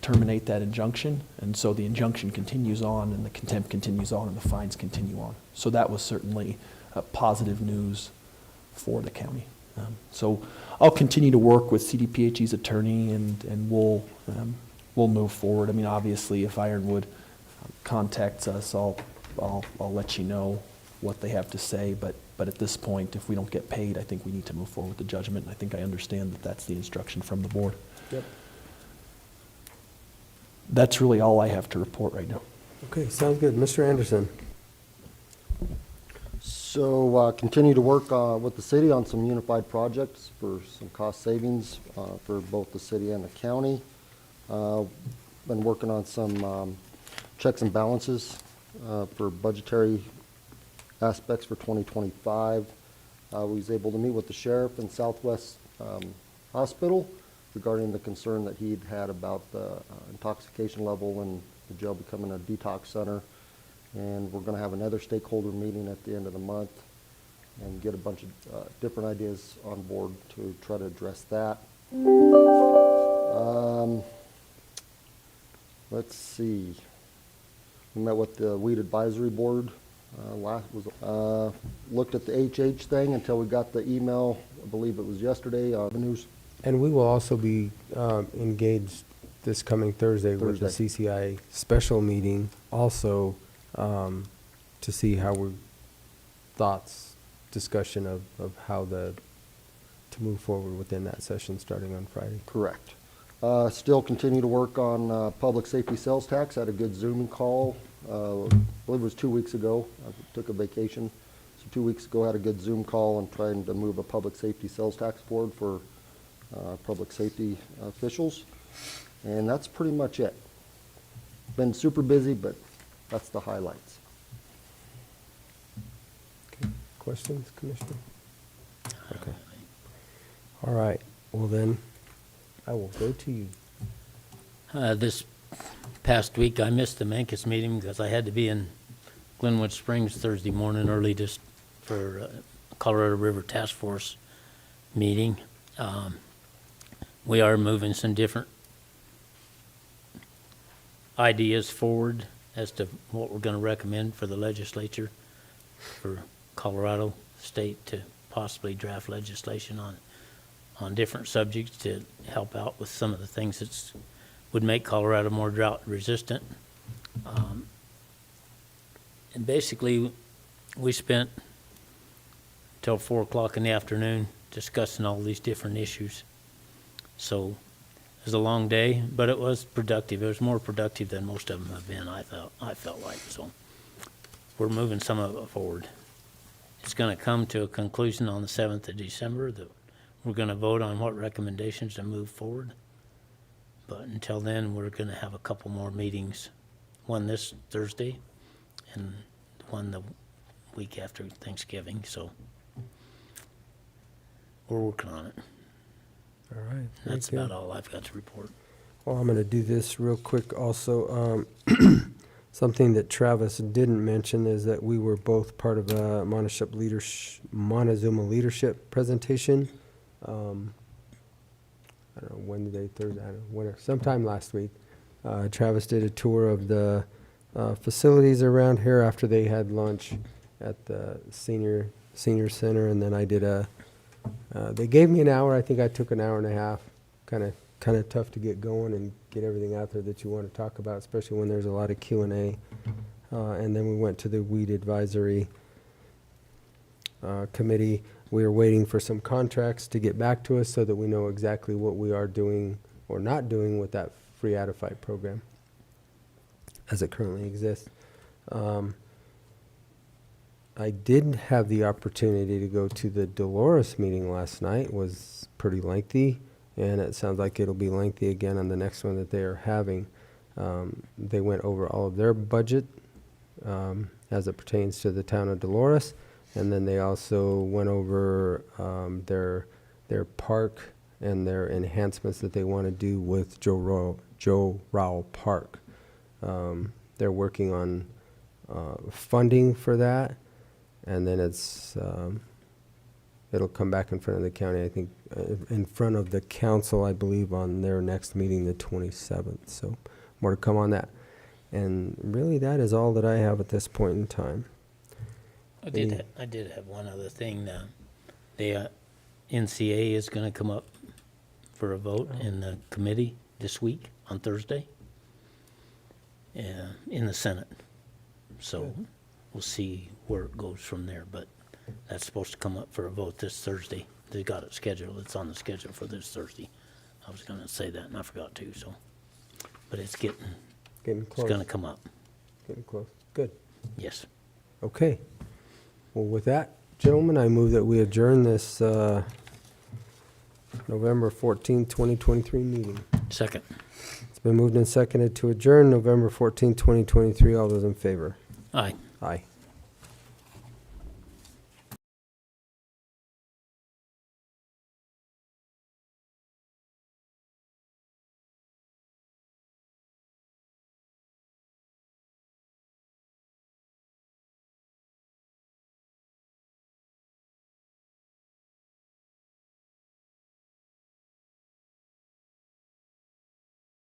S5: terminate that injunction. And so the injunction continues on, and the contempt continues on, and the fines continue on. So that was certainly positive news for the county. So I'll continue to work with CDPHE's attorney, and we'll move forward. I mean, obviously, if Ironwood contacts us, I'll let you know what they have to say, but at this point, if we don't get paid, I think we need to move forward with the judgment, and I think I understand that that's the instruction from the board.
S1: Yep.
S5: That's really all I have to report right now.
S1: Okay, sounds good. Mr. Anderson?
S12: So continue to work with the city on some unified projects for some cost savings for both the city and the county. Been working on some checks and balances for budgetary aspects for 2025. We was able to meet with the sheriff in Southwest Hospital regarding the concern that he'd had about the intoxication level and the jail becoming a detox center. And we're going to have another stakeholder meeting at the end of the month and get a bunch of different ideas on board to try to address that. Let's see. We met with the Weed Advisory Board. Looked at the HH thing until we got the email, I believe it was yesterday, news.
S1: And we will also be engaged this coming Thursday with the CCI special meeting, also to see how we're, discussion of how to move forward within that session starting on Friday.
S12: Correct. Still continue to work on public safety sales tax. Had a good Zoom call, I believe it was 2 weeks ago. I took a vacation. So 2 weeks ago, had a good Zoom call on trying to move a public safety sales tax board for public safety officials. And that's pretty much it. Been super busy, but that's the highlights.
S1: Okay. Questions, Commissioner? Okay. All right. Well, then, I will go to you.
S13: This past week, I missed the Mancus meeting because I had to be in Glenwood Springs Thursday morning early just for Colorado River Task Force meeting. We are moving some different ideas forward as to what we're going to recommend for the legislature for Colorado State to possibly draft legislation on different subjects to help out with some of the things that would make Colorado more drought resistant. And basically, we spent till 4 o'clock in the afternoon discussing all these different issues. So it was a long day, but it was productive. It was more productive than most of them have been, I felt like. So we're moving some of it forward. It's going to come to a conclusion on the 7th of December that we're going to vote on what recommendations to move forward. But until then, we're going to have a couple more meetings, one this Thursday and one the week after Thanksgiving. So we're working on it.
S1: All right.
S13: That's about all I've got to report.
S1: Well, I'm going to do this real quick also. Something that Travis didn't mention is that we were both part of a Montezuma leadership presentation. I don't know, Wednesday, Thursday, I don't know, whatever, sometime last week. Travis did a tour of the facilities around here after they had lunch at the senior center, and then I did they gave me an hour. I think I took an hour and a half. Kind of tough to get going and get everything out there that you want to talk about, especially when there's a lot of Q&A. And then we went to the Weed Advisory Committee. We are waiting for some contracts to get back to us so that we know exactly what we are doing or not doing with that free Atify program as it currently exists. I did have the opportunity to go to the Dolores meeting last night. It was pretty lengthy, and it sounds like it'll be lengthy again on the next one that they are having. They went over all of their budget as it pertains to the town of Dolores, and then they also went over their park and their enhancements that they want to do with Joe Rowell Park. They're working on funding for that, and then it'll come back in front of the county, I think, in front of the council, I believe, on their next meeting, the 27th. So more to come on that. And really, that is all that I have at this point in time.
S13: I did have one other thing. The NCA is going to come up for a vote in the committee this week on Thursday in the Senate. So we'll see where it goes from there, but that's supposed to come up for a vote this Thursday. They got it scheduled, it's on the schedule for this Thursday. I was gonna say that and I forgot to, so, but it's
S1: Getting
S13: it's
S1: close.
S13: gonna come up,
S1: Getting close. Good.
S13: yes.
S1: Okay. Well, with that, gentlemen, I move that we adjourn this November 14th, 2023 meeting.
S13: Second.
S1: It's been moved and seconded to adjourn November 14th, 2023. All those in favor?
S13: Aye.
S1: Aye.